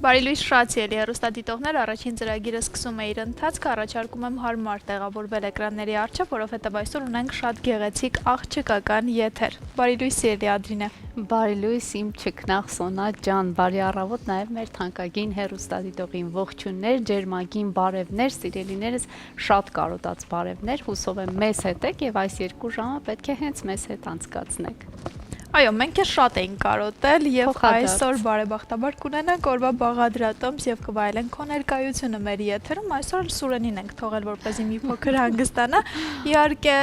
Բարի լույս շացիելի հեռուստադիտողներ, առաջին ծրագիրը սկսում է իր ընթացքը, առաջարկում եմ հարմար տեղավորվել էկրանների առջև, որովհետև այսօր ունենք շատ գեղեցիկ աղջկական եթեր։ Բարի լույս սիրելի Ադրինե։ Բարի լույս իմ չքնաղ Սոնա ջան, բարի առավոտ նաև մեր թանկագին հեռուստադիտողին, ողջուններ, ջերմագին բարևներ, սիրելիներս շատ կարոտած բարևներ, հուսով եմ մեզ հետ եք եւ այս 2 ժամը պետք է հենց մեզ հետ անցկացնեք։ Այո, մենք շատ էինք կարոտել եւ այսօր բարեբախտաբար կունենանք օրվա բաղադրատոմս եւ կվայելենք քո ներկայությունը մեր եթերում։ Այսօր Սուրենին ենք թողել որպեսզի մի փոքր հանգստանա։ Իհարկե,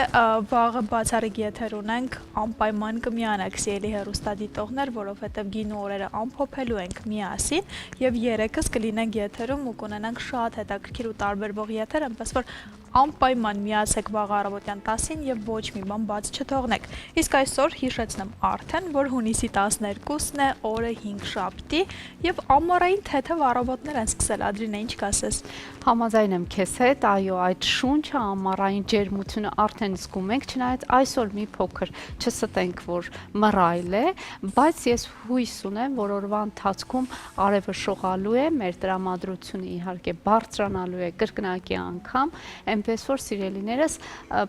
վաղը բացառիկ եթեր ունենք, անպայման կմիանաք սիրելի հեռուստադիտողներ, որովհետեւ գինու օրերը ամփոփելու ենք միասին եւ երեքս կլինենք եթերում ու կունենանք շատ հետաքրքիր ու տարբերվող եթեր, այնպես որ անպայման միացեք վաղ առավոտյան 10-ին եւ ոչ մի բան բաց չթողնեք։ Իսկ այսօր հիշեցնեմ արդեն, որ հունիսի 12-ն է, օրը 5 շաբթի եւ ամառային թեթև առավոտներ են սկսել։ Ադրինե, ինչ կասես։ Համաձայն եմ քեզ հետ, այո, այդ շունչը ամառային ջերմությունը արդեն զգում ենք, չնայած այսօր մի փոքր չստենք, որ մռայլ է, բայց ես հույս ունեմ, որ օրվա ընթացքում արևը շողալու է, մեր տրամադրությունը իհարկե բարձրանալու է կրկնակի անգամ, այնպես որ սիրելիներս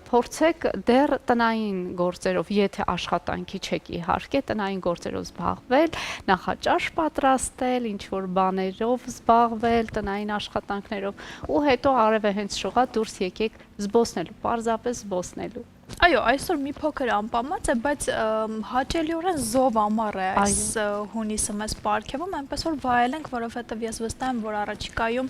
փորձեք դեռ տնային գործերով, եթե աշխատանքի չեք իհարկե, տնային գործերով զբաղվել, նախաճաշ պատրաստել, ինչ որ բաներով զբաղվել, տնային աշխատանքներով ու հետո արևը հենց շողա դուրս եկեք զբոսնելու, պարզապես զբոսնելու։ Այո, այսօր մի փոքր անպամած է, բայց հաճելիորեն զով ամառ է այս հունիսը մեզ պարգևում, այնպես որ վայելենք, որովհետև ես վստահ եմ, որ առաջիկայում,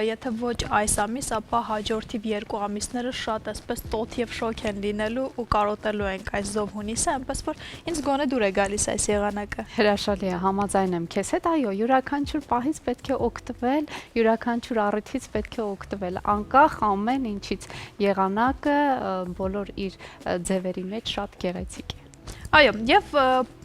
եթե ոչ այս ամիս, ապա հաջորդիվ 2 ամիսները շատ այսպես տոթ եւ շոկ են լինելու ու կարոտելու ենք այս զով հունիսը, այնպես որ ինձ գոնե դուր է գալիս այս եղանակը։ Հրաշալի է, համաձայն եմ քեզ հետ, այո, յուրաքանչյուր պահից պետք է օգտվել, յուրաքանչյուր առիթից պետք է օգտվել, անկախ ամեն ինչից եղանակը բոլոր իր ձևերի մեջ շատ գեղեցիկ է։ Այո, եւ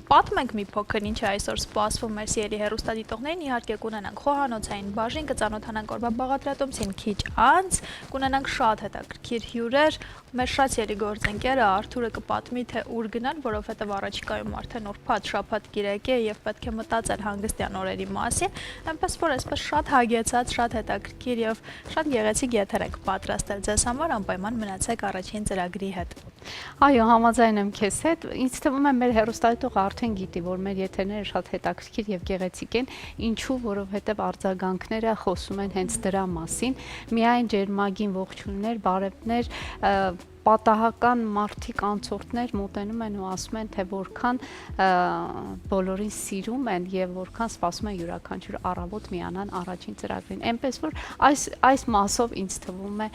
պատմենք մի փոքր ինչ է այսօր սպասվում մեր սիրելի հեռուստադիտողներին, իհարկե կունենանք խոհանոցային բաժին, կծանոթանանք օրվա բաղադրատոմսին քիչ անց, կունենանք շատ հետաքրքիր հյուրեր, մեր շատ սիրելի գործընկերը Արթուրը կպատմի թե ուր գնան, որովհետև առաջիկայում արդեն ուրբաթ շաբաթ կիրակ է եւ պետք է մտածել հանգստյան օրերի մասին, այնպես որ այսպես շատ հագեցած, շատ հետաքրքիր եւ շատ գեղեցիկ եթեր ենք պատրաստել ձեզ համար, անպայման մնացեք առաջին ծրագրի հետ։ Այո, համաձայն եմ քեզ հետ, ինձ թվում է մեր հեռուստադիտողը արդեն գիտի, որ մեր եթերները շատ հետաքրքիր եւ գեղեցիկ են, ինչու, որովհետեւ արձագանքները խոսում են հենց դրա մասին, միայն ջերմագին ողջուններ, բարևներ, պատահական մարդիկ անցորդներ մոտենում են ու ասում են, թե որքան բոլորին սիրում են եւ որքան սպասում են յուրաքանչյուր առավոտ միանան առաջին ծրագրին։ Այնպես որ այս մասով ինձ թվում է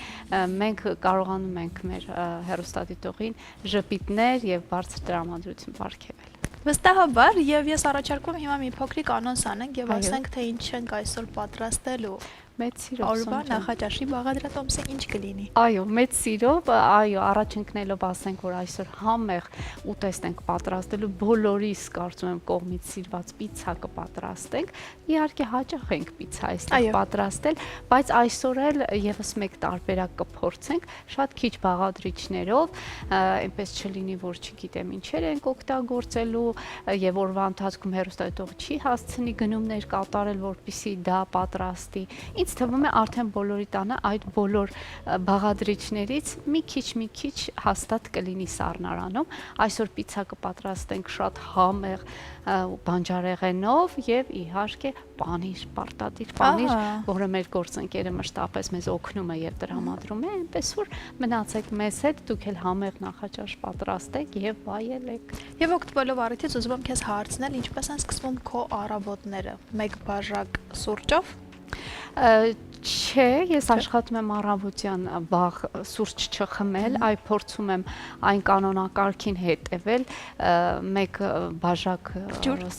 մենք կարողանում ենք մեր հեռուստադիտողին ժպիտներ եւ բարձր տրամադրություն պարգևել։ Վստահաբար եւ ես առաջարկում հիմա մի փոքրիկ անոնս անենք եւ ասենք թե ինչ ենք այսօր պատրաստելու։ Մեծ սիրով օրվա նախաճաշի բաղադրատոմսը ինչ կլինի։ Այո, մեծ սիրով, այո, առաջ ընկնելով ասենք, որ այսօր համեղ ուտեստ ենք պատրաստելու, բոլորիս կարծում եմ կողմից սիրված պիցցա կպատրաստենք, իհարկե հաճախ ենք պիցցա այստեղ պատրաստել, բայց այսօր էլ եւս մեկ տարբերակ կփորձենք, շատ քիչ բաղադրիչներով, այնպես չլինի, որ չգիտեմ ինչեր ենք օգտագործելու եւ օրվա ընթացքում հեռուստադիտողը չի հասցնի գնումներ կատարել, որպեսզի դա պատրաստի։ Ինձ թվում է արդեն բոլորի տանը այդ բոլոր բաղադրիչներից մի քիչ հաստատ կլինի սառնարանում։ Այսօր պիցցա կպատրաստենք շատ համեղ բանջարեղենով եւ իհարկե պանիր, պարտադիր պանիր, որը մեր գործընկերը մշտապես մեզ օգնում է եւ տրամադրում է, այնպես որ մնացեք մեզ հետ, դուք էլ համեղ նախաճաշ պատրաստեք եւ վայելեք։ Եվ օգտվելով առիթից ուզում եմ քեզ հարցնել, ինչպես են սկսվում քո առավոտները։ Մեկ բաժակ սուրճով։ Չէ, ես աշխատում եմ առավոտյան վաղ սուրճ չխմել, այ փորձում եմ այն կանոնակարգին հետևել, մեկ բաժակ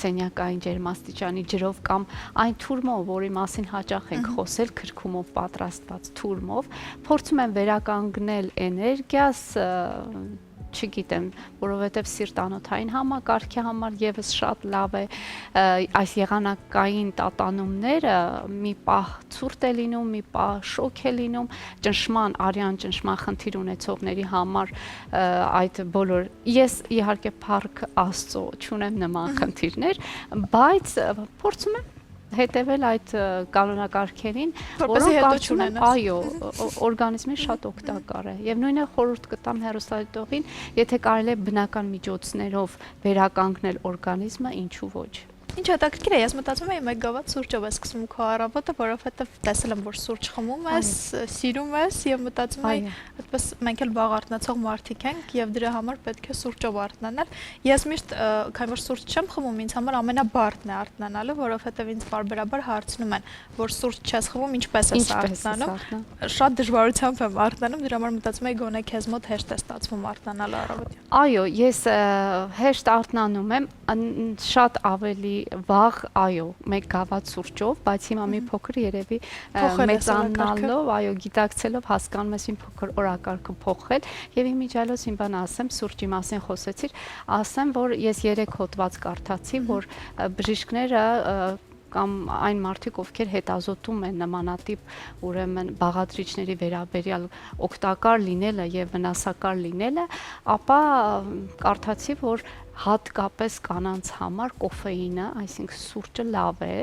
սենյակային ջերմաստիճանի ջրով կամ այն թուրմով, որի մասին հաճախ ենք խոսել, քրքումով պատրաստված թուրմով, փորձում եմ վերականգնել էներգիաս, չգիտեմ, որովհետև սիրտանոթային համակարգի համար եւս շատ լավ է այս եղանակային տատանումները, մի պահ ցուրտ է լինում, մի պահ շոկ է լինում, ճնշման, արյան ճնշման խնդիր ունեցողների համար այդ բոլոր, ես իհարկե փառք Աստծո չունեմ նման խնդիրներ, բայց փորձում եմ հետևել այդ կանոնակարգերին, Որպեսզի հետո կարծում եմ, չունենաս։ այո, օրգանիզմին շատ օգտակար է։ Եվ նույնը խորհուրդ կտամ հեռուստադիտողին, եթե կարելի է բնական միջոցներով վերականգնել օրգանիզմը, ինչու ոչ։ Ինչ հետաքրքիր է, ես մտածում եմ 1 գավաթ սուրճով ես սկսում քո առավոտը, որովհետև տեսել եմ, որ սուրճ խմում ես, սիրում ես եւ մտածում եմ, այդպես մենք էլ վաղ արթնացող մարդիկ ենք եւ դրա համար պետք է սուրճով արթնանալ։ Ես միշտ, քանի որ սուրճ չեմ խմում, ինձ համար ամենաբարդն է արթնանալը, որովհետև ինձ բարբերաբար հարցնում են, որ սուրճ չես խմում, ինչպես ես արթնանում։ Շատ դժվարությամբ եմ արթնանում, դրա համար մտածում եմ գոնե քեզ մոտ հեշտ է ստացվում արթնանալ առավոտյան։ Այո, ես հեշտ արթնանում եմ, շատ ավելի վաղ, այո, 1 գավաթ սուրճով, բայց հիմա մի փոքր երևի մեծանալով, այո, գիտակցելով հասկանում ես մի փոքր օրակարգը փոխել եւ իմիջիալոց բան ասեմ, սուրճի մասին խոսեցիր, ասեմ, որ ես 3 հոդված կարդացի, որ բժիշկները կամ այն մարդիկ, ովքեր հետազոտում են նմանատիպ ուրեմն բաղադրիչների վերաբերյալ օգտակար լինելը եւ վնասակար լինելը, ապա կարդացի, որ հատկապես կանանց համար կոֆեինը, այսինքն սուրճը լավ է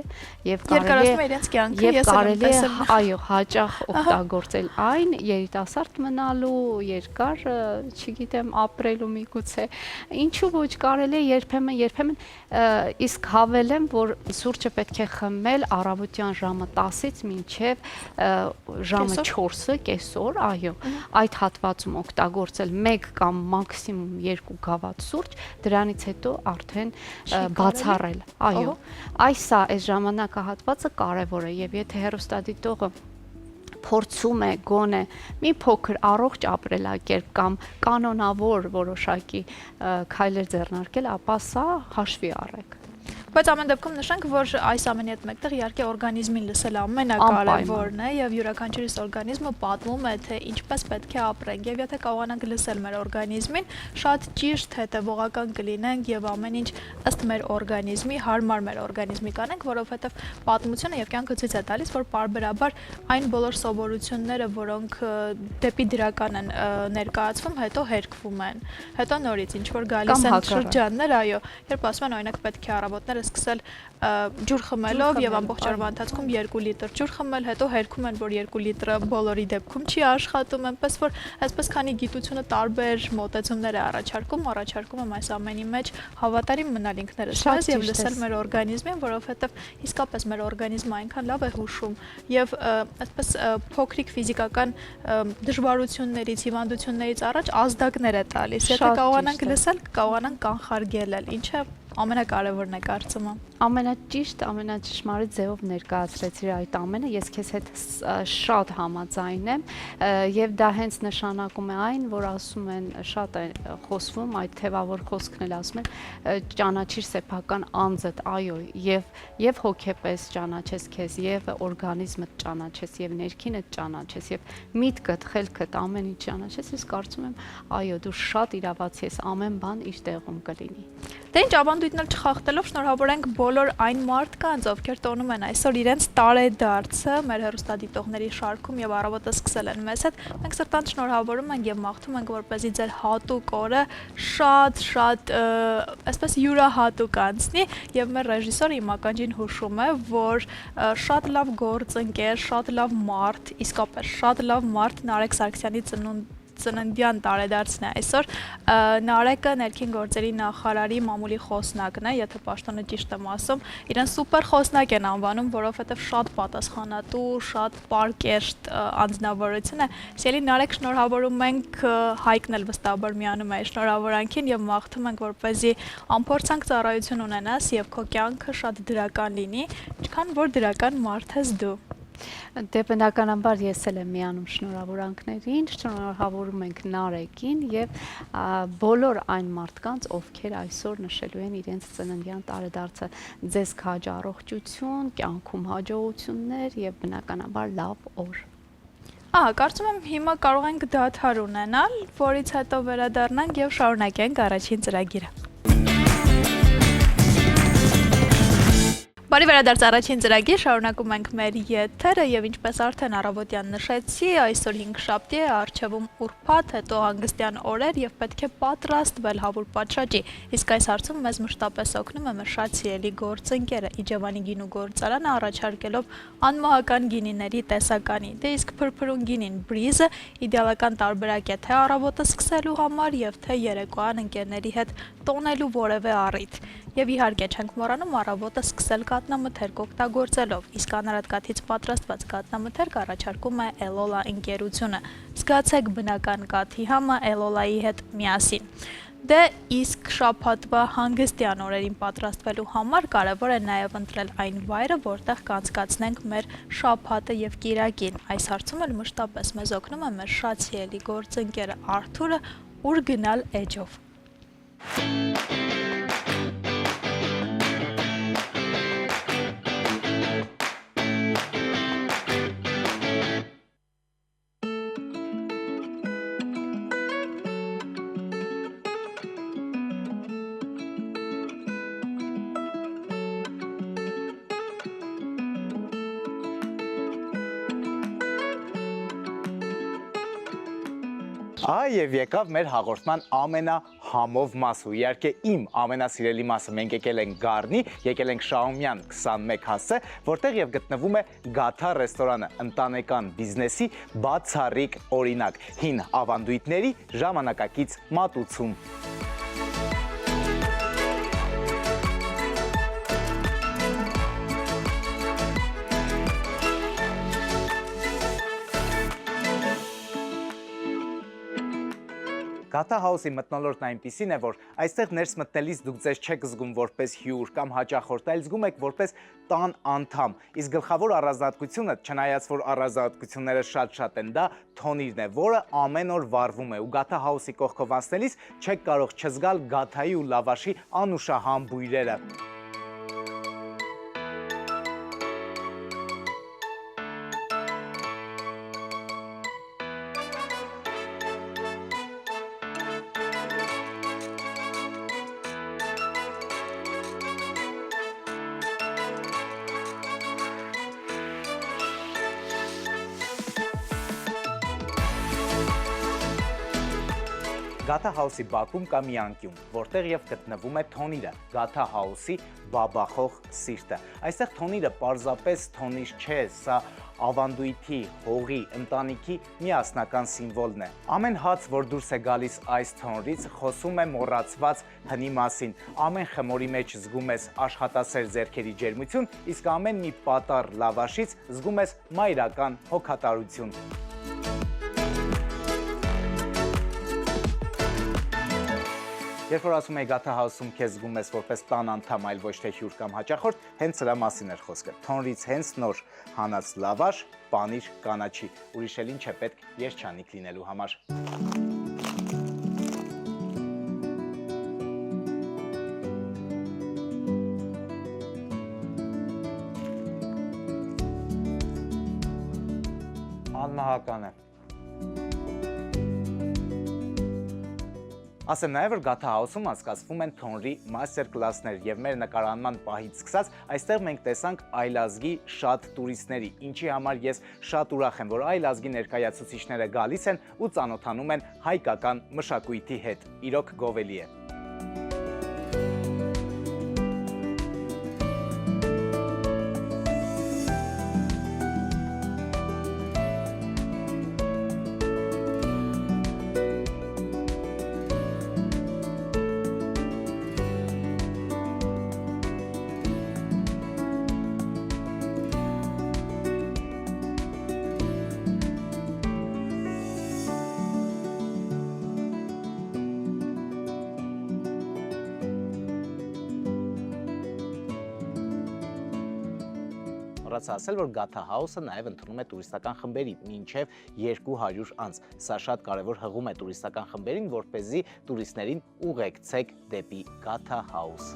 եւ կարելի է այո, հաճախ օգտագործել այն երիտասարդ մնալու, երկար, չգիտեմ, ապրելու միգուցե, ինչու ոչ կարելի է երբեմն իսկ հավելեմ, որ սուրճը պետք է խմել առավոտյան ժամը 10-ից մինչև ժամը 4-ը կեսօր, այո, այդ հատվածում օգտագործել 1 կամ մաքսիմում 2 գավաթ սուրճ, դրանից հետո արդեն բացառել, այո, այս ժամանակահատվածը կարևոր է եւ եթե հեռուստադիտողը փորձում է գոնե մի փոքր առողջ ապրելակերպ կամ կանոնավոր որոշակի քայլեր ձեռնարկել, ապա սա հաշվի առեք։ Բայց ամեն դեպքում նշենք, որ այս ամենի հետ մեկտեղ իհարկե օրգանիզմին լսելը ամենակարևորն է եւ յուրաքանչյուրիս օրգանիզմը պատմում է, թե ինչպես պետք է ապրենք եւ եթե կարողանանք լսել մեր օրգանիզմին, շատ ճիշտ հետեւողական կլինենք եւ ամեն ինչ ըստ մեր օրգանիզմի, հարմար մեր օրգանիզմի կանենք, որովհետեւ պատմությունը եւ կյանքը ցույց է տալիս, որ պարբերաբար այն բոլոր սովորությունները, որոնք դեպի դրական են ներկայացվում, հետո հերկվում են։ Հետո նորից ինչ որ գալիս են շրջաններ, այո, երբ ասում են օրինակ պետք է առավոտները սկսել ջուր խմելով եւ ամբողջ օրվա ընթացքում 2 լիտր ջուր խմել, հետո հերքում են, որ 2 լիտրը բոլորի դեպքում չի աշխատում, այնպես որ այսպես քանի գիտությունը տարբեր մոտեցումներ է առաջարկում եմ այս ամենի մեջ հավատարիմ մնալ ինքներս մեզ եւ լսել մեր օրգանիզմին, որովհետեւ իսկապես մեր օրգանիզմը այնքան լավ է հուշում եւ այսպես փոքրիկ ֆիզիկական դժվարություններից, հիվանդություններից առաջ ազդակներ է տալիս։ Եթե կարողանանք լսել, կարողանանք կանխարգելել, ինչը ամենակարևորն է կարծում եմ։ Ամենաճիշտ, ամենաճշմարիտ ձևով ներկայացրեցիր այդ ամենը, ես քեզ հետ շատ համաձայն եմ եւ դա հենց նշանակում է այն, որ ասում են, շատ է խոսվում, այդ թևավոր խոսքն էլ ասում են, ճանաչիր սեփական անձդ, այո, եւ հոգեպես ճանաչես քեզ, եւ օրգանիզմդ ճանաչես, եւ ներքինդ ճանաչես, եւ միտքդ, խելքդ, ամեն ինչ ճանաչես, ես կարծում եմ, այո, դու շատ իրավացի ես, ամեն բան իր տեղում կլինի։ Դե ինչ ավանդույթն էլ չխախտելով շնորհավորենք բոլոր այն մարդկանց, ովքեր տոնում են այսօր իրենց տարեդարձը մեր հեռուստադիտողների շարքում եւ առավոտը սկսել են մեզ հետ։ Մենք սրտանց շնորհավորում ենք եւ մաղթում ենք, որպեսզի ձեր հատուկ օրը շատ այսպես յուրահատուկ անցնի եւ մեր ռեժիսորը իմ ականջին հուշում է, որ շատ լավ գործընկեր, շատ լավ մարդ, իսկապես շատ լավ մարդ Նարեկ Սարգսյանի ծննդյան տարեդարձն է այսօր, Նարեկը ներքին գործերի նախարարի մամուլի խոսնակն է, եթե պաշտոնը ճիշտ եմ ասում, իրեն սուպեր խոսնակ են անվանում, որովհետև շատ պատասխանատու, շատ պարկեշտ անձնավորություն է։ Սիրելի Նարեկ, շնորհավորում ենք, Հայկն էլ վստահաբար միանում է շնորհավորանքին եւ մաղթում ենք, որպեսզի անփորձանք ծառայություն ունենաս եւ քո կյանքը շատ դրական լինի, ինչքան որ դրական մարդ ես դու։ Դե բնականաբար ես էլ եմ միանում շնորհավորանքներին, շնորհավորում ենք Նարեկին եւ բոլոր այն մարդկանց, ովքեր այսօր նշելու են իրենց ծննդյան տարեդարձը, ձեզ քաջ առողջություն, կյանքում հաջողություններ եւ բնականաբար լավ օր։ Կարծում եմ հիմա կարող ենք դադար ունենալ, որից հետո վերադառնանք եւ շարունակենք առաջին ծրագիրը։ Բարի վերադարձ առաջին ծրագիր, շարունակում ենք մեր եթերը եւ ինչպես արդեն առավոտյան նշեցի, այսօր 5-շաբթի է, առջևում ուրբաթ, հետո հանգստյան օրեր եւ պետք է պատրաստվել հավուր պատշաճի։ Իսկ այս հարցում մեզ մշտապես օգնում է մեր շատ սիրելի գործընկերը Իջևանի գինու գործարանը առաջարկելով անմահական գինիների տեսականի։ Դե իսկ փրփրուն գինին բրիզը իդեալական տարբերակ է թե առավոտը սկսելու համար եւ թե երեկոյան ընկերների հետ տոնելու որևէ առիթ։ Եվ իհարկե չենք մոռանում առավոտը սկսել կատնամթերք օգտագործելով, իսկ անարատ կաթից պատրաստված կատնամթերք առաջարկում է Էլոլա ընկերությունը։ Զգացեք բնական կաթի համը Էլոլայի հետ միասին։ Դե իսկ շաբաթվա հանգստյան օրերին պատրաստվելու համար կարևոր է նաև ընտրել այն վայրը, որտեղ կանցկացնենք մեր շաբաթը եւ կիրակին։ Այս հարցում էլ մշտապես մեզ օգնում է մեր շատ սիրելի գործընկերը Արթուրը, ուր գնալ էջով։ Այ եւ եկավ մեր հաղորդման ամենահամով մասը։ Իհարկե իմ ամենասիրելի մասը։ Մենք եկել ենք Գառնի, եկել ենք Շահումյան 21 հասցե, որտեղ եւ գտնվում է Գաթա ռեստորանը, ընտանեկան բիզնեսի բացառիկ օրինակ, հին ավանդույթների ժամանակակից մատուցում։ Գաթա հաուսի մթնոլորտն այնպիսին է, որ այստեղ ներս մտնելիս դուք ձեզ չեք զգում որպես հյուր կամ հաճախորդ, այլ զգում եք որպես տան անդամ։ Իսկ գլխավոր առանձնահատկությունը, չնայած որ առանձնահատկությունները շատ են, դա թոնիրն է, որը ամեն օր վառվում է, ու Գաթա հաուսի կողքով անցնելիս չեք կարող չզգալ գաթայի ու լավաշի անուշահամ բույրերը։ Գաթա հաուսի բակում կա մի անկյուն, որտեղ եւ գտնվում է թոնիրը, Գաթա հաուսի բաբախող սիրտը։ Այստեղ թոնիրը պարզապես թոնիր չէ, սա ավանդույթի, հողի, ընտանիքի միասնական սիմվոլն է։ Ամեն հաց, որ դուրս է գալիս այս թոնրից, խոսում է մոռացված հնի մասին։ Ամեն խմորի մեջ զգում ես աշխատասեր ձեռքերի ջերմություն, իսկ ամեն մի պատառ լավաշից զգում ես մայրական հոգատարություն։ Երբ որ ասում եի Գաթա հաուսում քեզ զգում ես որպես տան անդամ, այլ ոչ թե հյուր կամ հաճախորդ, հենց սրա մասին էր խոսքը։ Թոնրից հենց նոր հանած լավաշ, պանիր, կանաչի, ուրիշ էլ ինչ է պետք երջանիկ լինելու համար։ Անմահական է։ Ասեմ նաև, որ Գաթա հաուսում անցկացվում են թոնրի մաստեր կլասներ եւ մեր նկարանման պահից սկսած այստեղ մենք տեսանք այլազգի շատ տուրիստների, ինչի համար ես շատ ուրախ եմ, որ այլազգի ներկայացուցիչները գալիս են ու ծանոթանում են հայկական մշակույթի հետ։ Իրոք գովելի է։ Մոռացա ասել, որ Գաթա հաուսը նաև ընդունում է տուրիստական խմբերի մինչև 200 անց։ Սա շատ կարևոր հղում է տուրիստական խմբերին, որպեսզի տուրիստներին ուղեկցեք դեպի Գաթա հաուս։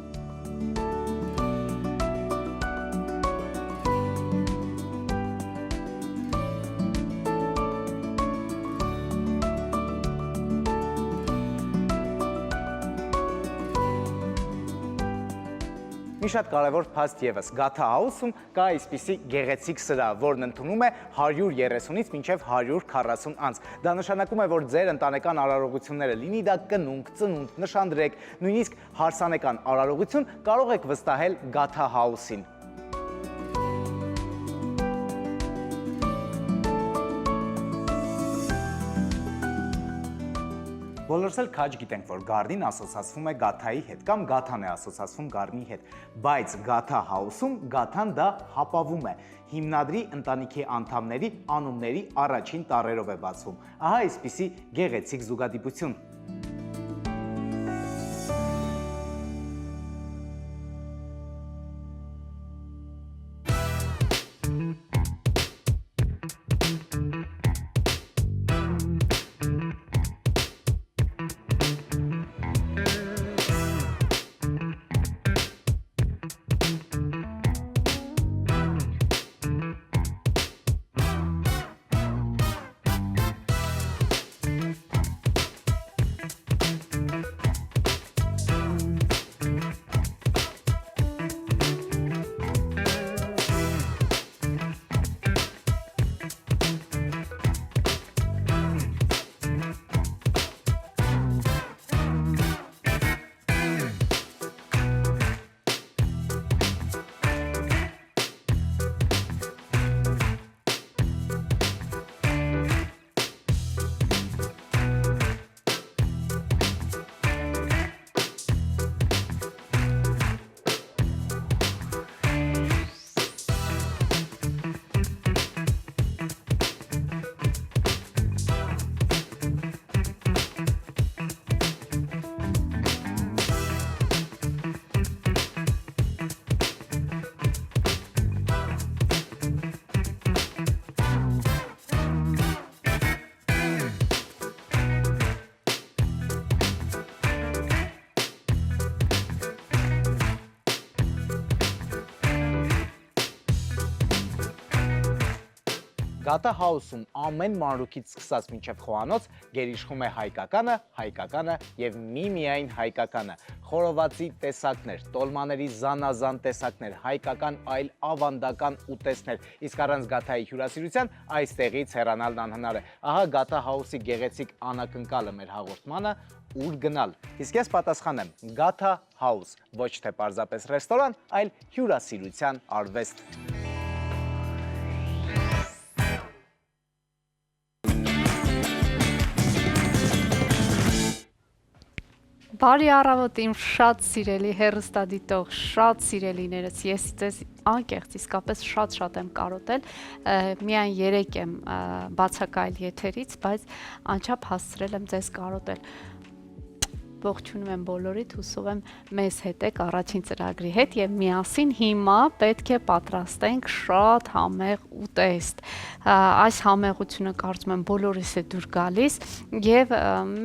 Մի շատ կարևոր փաստ եւս Gata House-ում կա այսպիսի գեղեցիկ սրահ, որն ընդունում է 130-ից մինչև 140 անց։ Դա նշանակում է, որ ձեր ընտանեկան արարողությունները, լինի դա կնունկ, ծնունդ, նշանդրեք, նույնիսկ հարսանեկան արարողություն, կարող եք վստահել Gata House-ին։ Բոլորս էլ քաջ գիտենք, որ Garden ասոցացվում է Gata-ի հետ կամ Gata-ն է ասոցացվում Garden-ի հետ, բայց Gata House-ում Gata-ն դա հապավում է։ Հիմնադրի ընտանիքի անդամների անունների առաջին տառերով է բացվում։ Ահա այսպիսի գեղեցիկ զուգադիպություն։ Gata House-ում ամեն մանրուքից սկսած մինչև խոհանոց գերիշխում է հայկականը, հայկականը եւ միմիայն հայկականը։ Խորովածի տեսակներ, տոլմաների զանազան տեսակներ, հայկական այլ ավանդական ուտեստներ։ Իսկ առանց Gata-ի հյուրասիրության այստեղից հեռանալն անհնար է։ Ահա Gata House-ի գեղեցիկ անակնկալը մեր հաղորդմանը ուր գնալ։ Իսկ ես պատասխանեմ Gata House, ոչ թե պարզապես ռեստորան, այլ հյուրասիրության արվեստ։ Բարի առավոտ իմ շատ սիրելի հեռուստադիտող, շատ սիրելիներս, ես ձեզ անկեղծ իսկապես շատ եմ կարոտել, միայն 3 եմ բացակայել եթերից, բայց անչափ հասցրել եմ ձեզ կարոտել։ Ողջունում եմ բոլորիդ, հուսով եմ մեզ հետ եք առաջին ծրագրի հետ եւ միասին հիմա պետք է պատրաստենք շատ համեղ ուտեստ։ Այս համեղությունը կարծում եմ բոլորիս է դուր գալիս եւ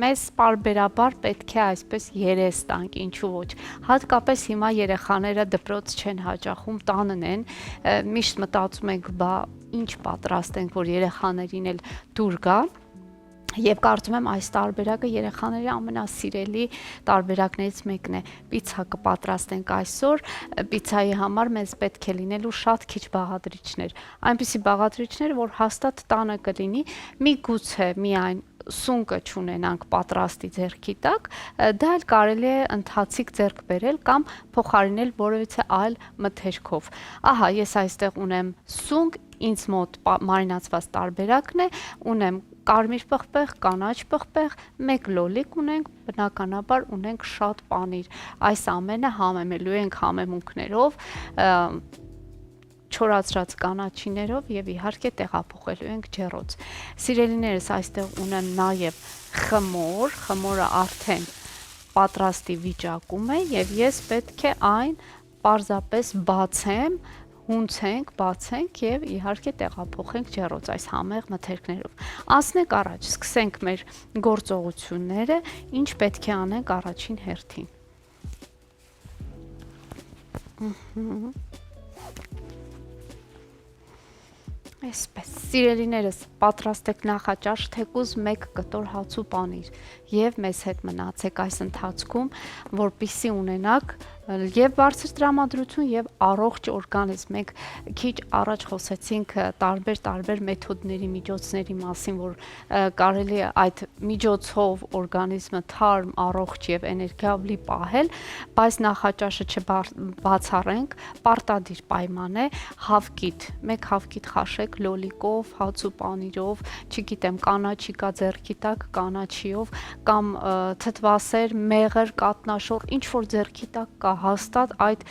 մեզ պարբերաբար պետք է այսպես երես տանք, ինչու ոչ։ Հատկապես հիմա երեխաները դպրոց չեն հաճախում, տանն են, միշտ մտածում ենք, բա ինչ պատրաստենք, որ երեխաներին էլ դուր գա։ Եվ կարծում եմ այս տարբերակը երեխաների ամենասիրելի տարբերակներից մեկն է։ Պիցա կպատրաստենք այսօր, պիցայի համար մեզ պետք է լինելու շատ քիչ բաղադրիչներ։ Այնպիսի բաղադրիչներ, որ հաստատ տանը կլինի, միգուցե միայն սունկը չունենանք պատրաստի ձեռքի տակ, դա էլ կարելի է ընթացիկ ձեռք բերել կամ փոխարինել որևիցե այլ մթերքով։ Ահա, ես այստեղ ունեմ սունկ, ինձ մոտ մարինացված տարբերակն է, ունեմ կարմիր պղպեղ, կանաչ պղպեղ, 1 լոլիկ ունենք, բնականաբար ունենք շատ պանիր։ Այս ամենը համեմելու ենք համեմունքներով, չորացրած կանաչիներով եւ իհարկե տեղափոխելու ենք ջեռոց։ Սիրելիներս, այստեղ ունեմ նաեւ խմոր, խմորը արդեն պատրաստի վիճակում է եւ ես պետք է այն պարզապես բացեմ, հունցենք, բացենք եւ իհարկե տեղափոխենք ջեռոց այս համեղ մթերքներով։ Անցնենք առաջ, սկսենք մեր գործողությունները, ինչ պետք է անենք առաջին հերթին։ Այսպես, սիրելիներս, պատրաստեք նախաճաշ թեկուզ 1 կտոր հաց ու պանիր եւ մեզ հետ մնացեք այս ընթացքում, որպեսզի ունենաք Եվ բարձր տրամադրություն եւ առողջ օրգանիզմ։ Մենք քիչ առաջ խոսեցինք տարբեր մեթոդների, միջոցների մասին, որ կարելի է այդ միջոցով օրգանիզմը թարմ, առողջ եւ էներգիալի պահել, բայց նախաճաշը չբացառենք, պարտադիր պայման է հավկիթ։ Մեկ հավկիթ խաշեք լոլիկով, հաց ու պանիրով, չգիտեմ, կանաչի կա ձեռքի տակ, կանաչիով կամ թթվասեր, մեղր, կատնաշոր, ինչ որ ձեռքի տակ կա, հաստատ այդ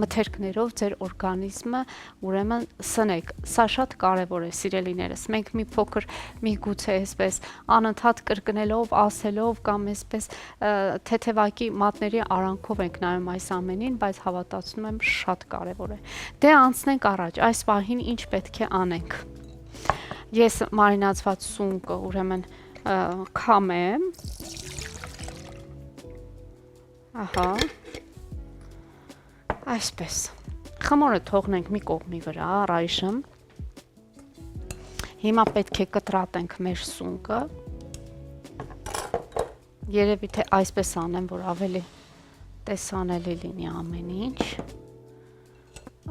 մթերքներով ձեր օրգանիզմը ուրեմն սնեք։ Սա շատ կարևոր է, սիրելիներս։ Մենք մի փոքր միգուցե այսպես անընդհատ կրկնելով, ասելով կամ այսպես թեթևակի մատների արանքով ենք նայում այս ամենին, բայց հավատացնում եմ շատ կարևոր է։ Դե անցնենք առաջ, այս պահին ինչ պետք է անենք։ Ես մարինացված սունկը ուրեմն քամեմ։ Ահա։ Այսպես, խմորը թողնենք մի կողմի վրա առայժմ, հիմա պետք է կտրատենք մեր սունկը, երևի թե այսպես անեմ, որ ավելի տեսանելի լինի ամեն ինչ,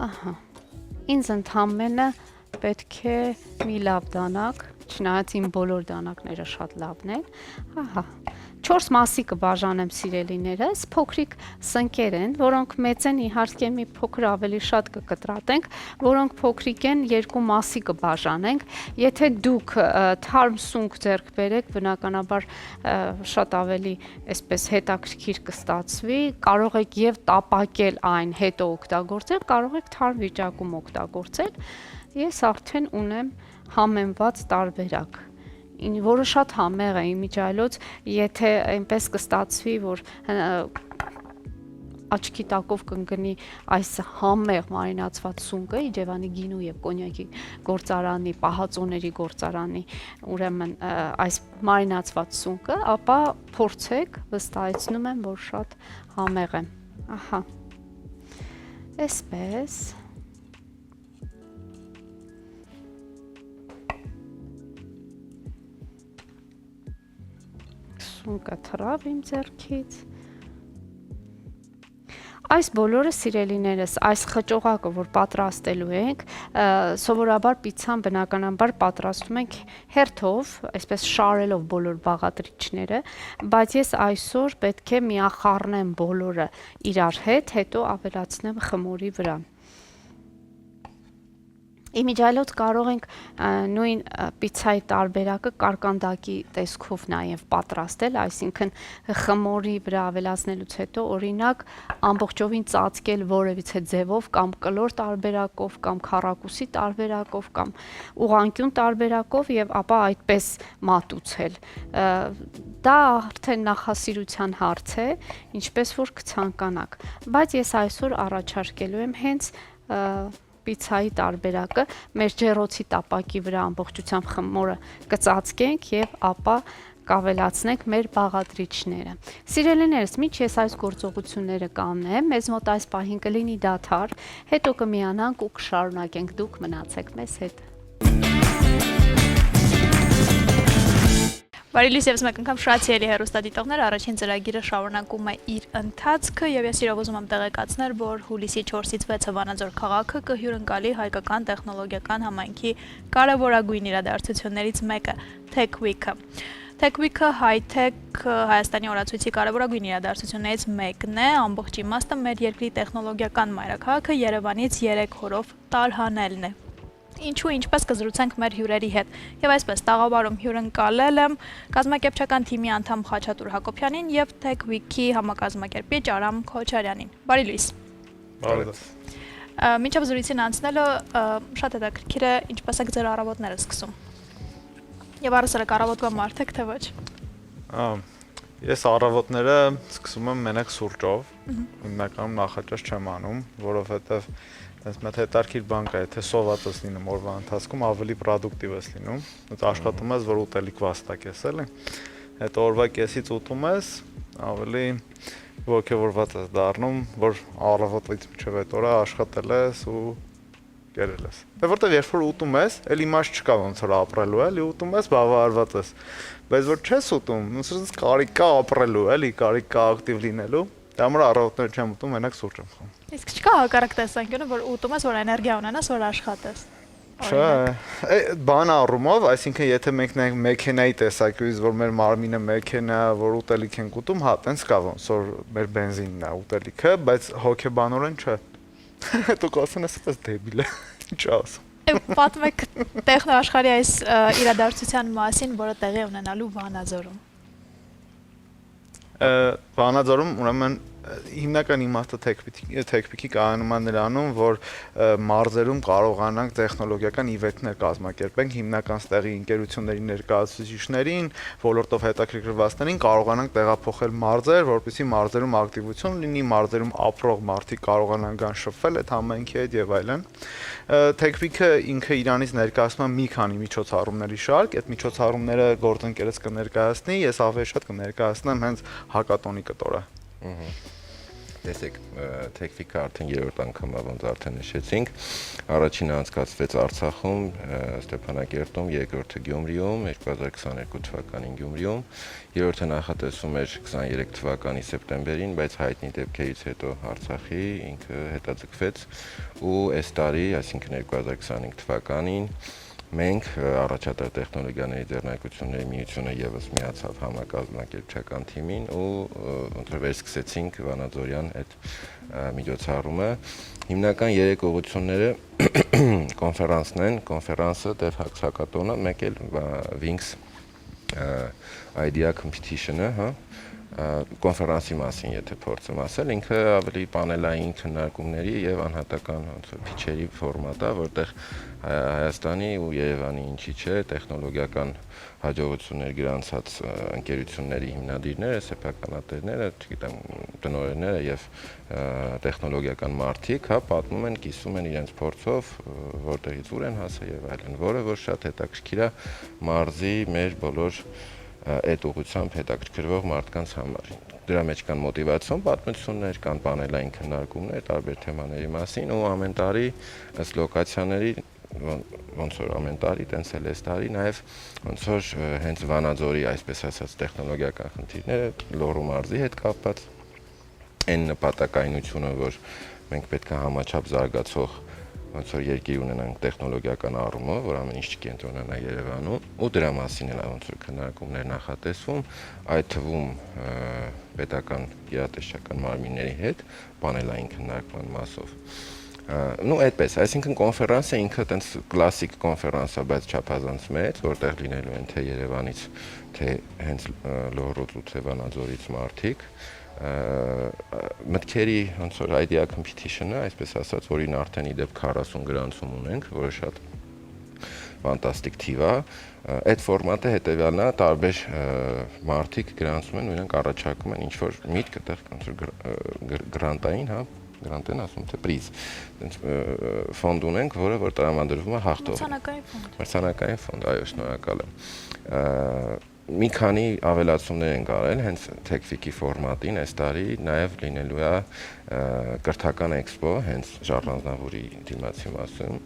ահա, ինձ ընդամենը պետք է մի լավ դանակ, չնայած իմ բոլոր դանակները շատ լավն են, ահա, 4 մասի կբաժանեմ սիրելիներս, փոքրիկ սնկեր են, որոնք մեծ են, իհարկե մի փոքր ավելի շատ կկտրատենք, որոնք փոքրիկ են, 2 մասի կբաժանենք, եթե դուք թարմ սունկ ձեռք բերեք, բնականաբար շատ ավելի այսպես հետաքրքիր կստացվի, կարող եք եւ տապակել այն, հետո օգտագործել, կարող եք թարմ վիճակում օգտագործել, ես արդեն ունեմ համեմված տարբերակ, որը շատ համեղ է իմիջիայլոց, եթե այնպես կստացվի, որ աչքի տակով կընկնի այս համեղ մարինացված սունկը Իջևանի գինու եւ կոնյակի գործարանի, պահածոների գործարանի, ուրեմն այս մարինացված սունկը, ապա փորձեք, վստահեցնում եմ, որ շատ համեղ է։ Ահա։ Այսպես սունկը թռավ իմ ձեռքից։ Այս բոլորը սիրելիներս, այս խճողակը, որ պատրաստելու ենք, սովորաբար պիցցան բնականաբար պատրաստում ենք հերթով, այսպես շարելով բոլոր բաղադրիչները, բայց ես այսօր պետք է միախառնեմ բոլորը իրար հետ, հետո ավելացնեմ խմորի վրա։ Իմիջիայլոց կարող ենք նույն պիցցայի տարբերակը կարկանդակի տեսքով նաև պատրաստել, այսինքն խմորի վրա ավելացնելուց հետո օրինակ ամբողջովին ծածկել որևիցե ձևով կամ կլոր տարբերակով կամ քառակուսի տարբերակով կամ ուղղանկյուն տարբերակով եւ ապա այդպես մատուցել։ Դա արդեն նախասիրության հարց է, ինչպես որ կցանկանաք, բայց ես այսօր առաջարկելու եմ հենց պիցցայի տարբերակը, մեր ջեռոցի տապակի վրա ամբողջությամբ խմորը կծածկենք եւ ապա կավելացնենք մեր բաղադրիչները։ Սիրելիներս, միջ ես այս գործողությունները կանեմ, մեզ մոտ այս պահին կլինի դադար, հետո կմիանանք ու կշարունակենք, դուք մնացեք մեզ հետ։ Բարի լույս եւս մեկ անգամ շատ սիրելի հեռուստադիտողներ, առաջին ծրագիրը շարունակում է իր ընթացքը եւ ես իրոք ուզում եմ տեղեկացնել, որ հուլիսի 4-ից 6-ը Վանաձոր քաղաքը կհյուրընկալի հայկական տեխնոլոգիական համայնքի կարևորագույն իրադարձություններից մեկը Tech Week-ը։ Tech Week-ը high-tech Հայաստանի օրացույցի կարևորագույն իրադարձություններից մեկն է, ամբողջ իմաստը մեր երկրի տեխնոլոգիական մայրաքաղաքը Երևանից 3 օրով տարհանելն է։ Ինչու ինչպես կզրուցենք մեր հյուրերի հետ եւ այսպես տաղավարում հյուրընկալել եմ կազմակերպչական թիմի անդամ Խաչատուր Հակոբյանին եւ Tech Week-ի համակազմակերպիչ Արամ Քոչարյանին։ Բարի լույս։ Բարի լույս։ Մինչև զրույցին անցնելը շատ հետաքրքիր է ինչպես եք ձեր առավոտները սկսում։ Եվ առասարակ առավոտվա մարդ եք թե ոչ։ Ես առավոտները սկսում եմ մենակ սուրճով, հիմնականում նախաճաշ չեմ անում, որովհետեւ Այս մեծ հետարքիր բան կա, եթե սոված ես լինում օրվա ընթացքում, ավելի պրոդուկտիվ ես լինում, աշխատում ես, որ ուտելիք վաստակ ես, էլի։ Հետո օրվա կեսից ուտում ես, ավելի ոգևորված ես դառնում, որ առավոտից մինչև այդ օրը աշխատել ես ու կերել ես։ Դե որտեղ երբ որ ուտում ես, էլի իմաստ չկա ոնց որ ապրելու, էլի ուտում ես, բավարարված ես։ Բայց որ չես ուտում, ոնց կարիք կա ապրելու, էլի կարիք կա ակտիվ լինելու։ Դա համար առավոտները չեմ ուտում, մենակ սուրճ եմ խմում։ Իսկ չկա հակառակ տեսանկյունը, որ ուտում ես, որ էներգիա ունենաս, որ աշխատես։ Չէ, բան առումով, այսինքն եթե մենք նայենք մեքենայի տեսակյունից, որ մեր մարմինը մեքենա, որ ուտելիք ենք ուտում, հա, տենց կա ոնց որ մեր բենզինն է ուտելիքը, բայց հոգեբանորեն չէ։ Դու կասեն ես այդպես դեբիլ է, ինչ ասում։ Պատմեք տեխնոաշխարհի այս իրադարձության մասին, որը տեղի ունենալու Վանաձորում։ Վանաձորում ուրեմն հիմնական իմաստը TechPeak-ի կայանում է նրանում, որ մարզերում կարողանանք տեխնոլոգիական իվենթներ կազմակերպենք, հիմնական ստեղի ընկերությունների ներկայացուցիչներին, ոլորտով հետաքրքրվածներին կարողանանք տեղափոխել մարզեր, որպեսզի մարզերում ակտիվություն լինի, մարզերում ապրող մարդիկ կարողանան գան շփվել այդ համայնքի հետ եւ այլն։ TechPeak-ը ինքը իրանից ներկայացնում է մի քանի միջոցառումների շարք, այդ միջոցառումները գործընկերս կներկայացնի, ես ավելի շատ կներկայացնեմ հենց հակատոնի կտորը։ Տեսեք, TechPeak-ը արդեն երրորդ անգամ է, ոնց արդեն նշեցինք, առաջինը անցկացվեց Արցախում, Ստեփանակերտում, երկրորդը Գյումրիում, 2022 թվականին Գյումրիում, երրորդը նախատեսվում էր 23 թվականի սեպտեմբերին, բայց հայտնի դեպքերից հետո Արցախի ինքը հետաձգվեց ու այս տարի, այսինքն 2025 թվականին մենք առաջատար տեխնոլոգիաների ձեռնարկությունների միությունը եւս միացավ համակազմակերպչական թիմին ու ոնց որ վերսկսեցինք Վանաձորյան այդ միջոցառումը։ Հիմնական երեք ուղղությունները կոնֆերանսն են, կոնֆերանսը, DevHacks հակատոնը, մեկ էլ Wings Idea Competition-ը, հա, կոնֆերանսի մասին, եթե փորձեմ ասել, ինքը ավելի պանելային քննարկումների եւ անհատական ոնց որ փիչերի ֆորմատ է, որտեղ Հայաստանի ու Երևանի ինչի՞ չէ տեխնոլոգիական հաջողություններ գրանցած ընկերությունների հիմնադիրները, սեփականատերերը, չգիտեմ, տնօրենները եւ տեխնոլոգիական մարդիկ, հա, պատմում են, կիսում են իրենց փորձով, որտեղից ուր են հասել եւ այլն, որը որ շատ հետաքրքիր է մարզի մեր բոլոր այդ ուղղությամբ հետաքրքրվող մարդկանց համար։ Դրա մեջ կան մոտիվացիոն պատմություններ, կան պանելային քննարկումներ տարբեր թեմաների մասին ու ամեն տարի ըստ լոկացիաների ոնց որ ամեն տարի, տենց էլ այս տարի նաև ոնց որ հենց Վանաձորի այսպես ասած տեխնոլոգիական խնդիրները Լոռու մարզի հետ կապված այն նպատակայնությունը, որ մենք պետք է համաչափ զարգացող ոնց որ երկիր ունենանք տեխնոլոգիական առումով, որ ամեն ինչ չկենտրոնանա Երևանում, ու դրա մասին էլ ոնց որ քննարկումներ նախատեսվում, այդ թվում պետական գերատեսչական մարմինների հետ պանելային քննարկման մասով։ Ну, այդպես, այսինքն կոնֆերանսը ինքը տենց կլասիկ կոնֆերանս է, բայց չափազանց մեծ, որտեղ լինելու են թե Երևանից, թե հենց Լոռուց ու թե Վանաձորից մարդիկ։ Մտքերի ոնց որ idea competition-ը, այսպես ասած, որին արդեն իդեպ 40 գրանցում ունենք, որը շատ ֆանտաստիկ թիվ է։ Այդ ֆորմատը հետևյալն է, տարբեր մարդիկ գրանցում են ու իրենք առաջարկում են ինչ-որ միտք, այդտեղ ոնց որ գրանտային, հա, գրանտ են ասում, թե պրիզ, ֆոնդ ունենք, որը որ տրամադրվում է հաղթողին։ Մրցանակային ֆոնդ, այո, շնորհակալ եմ։ Մի քանի ավելացումներ են կարել հենց TechPeak-ի ֆորմատին այս տարի, նաև լինելու է կրթական էքսպո, հենց Ժառանձնավորի դիմացի մասում,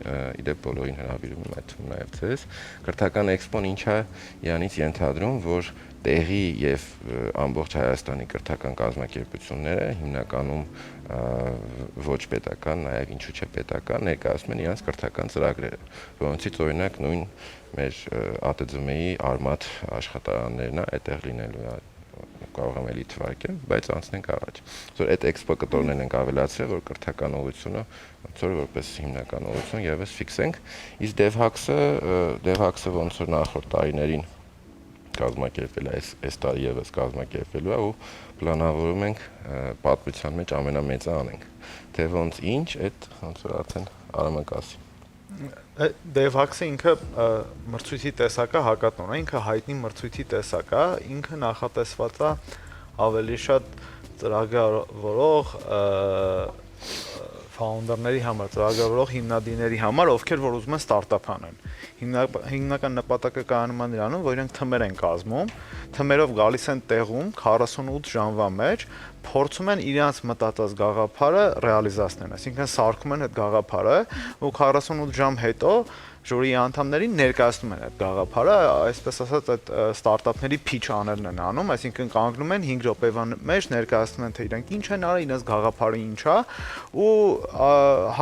իդեպ բոլորին հրավիրում եմ այդ թվում նաև ձեզ։ Կրթական էքսպոն ինչ է, իրանից ենթադրում, որ տեղի եւ ամբողջ Հայաստանի կրթական կազմակերպությունները հիմնականում ոչ պետական, նաև ինչու՞ չէ պետական ներկայացնում են իրենց կրթական ծրագրերը, որոնցից օրինակ նույն մեր ԱՏԶՄ-ի Արմաթ աշխատարաններն է, այդտեղ լինելու է, կարող եմ էլի թվարկեմ, բայց անցնենք առաջ։ Որ այդ էքսպո կտորներն ենք ավելացրել, որ կրթական ուղղությունը ոնց որ որպես հիմնական ուղղություն եւս ֆիքսենք, իսկ DevHacks-ը ոնց որ նախորդ տարիներին կազմակերպել է, այս տարի եւս կազմակերպելու է ու պլանավորում ենք պատմության մեջ ամենամեծը անենք։ Թե ոնց ինչ, այդ ոնց որ արդեն Արամը կասի։ DevHacks-ը ինքը մրցույթի տեսակ է, հակատոնը, ինքը հայտնի մրցույթի տեսակ է, ինքը նախատեսված է ավելի շատ ծրագրավորող ֆաունդերների համար, ծրագրավորող հիմնադիրների համար, ովքեր որ ուզում են ստարտափ անեն։ Հիմնական նպատակը կայանում է նրանում, որ իրենք թմեր են կազմում, թմերով գալիս են տեղում 48 ժամվա մեջ, փորձում են իրենց մտածած գաղափարը ռեալիզացնել, այսինքն սարքում են այդ գաղափարը ու 48 ժամ հետո ժյուրիի անդամներին ներկայացնում են այդ գաղափարը, այսպես ասած այդ ստարտափների pitch անելն են անում, այսինքն կանգնում են 5 րոպեվա մեջ ներկայացնում են թե իրենք ինչ են արել, իրենց գաղափարը ինչ է ու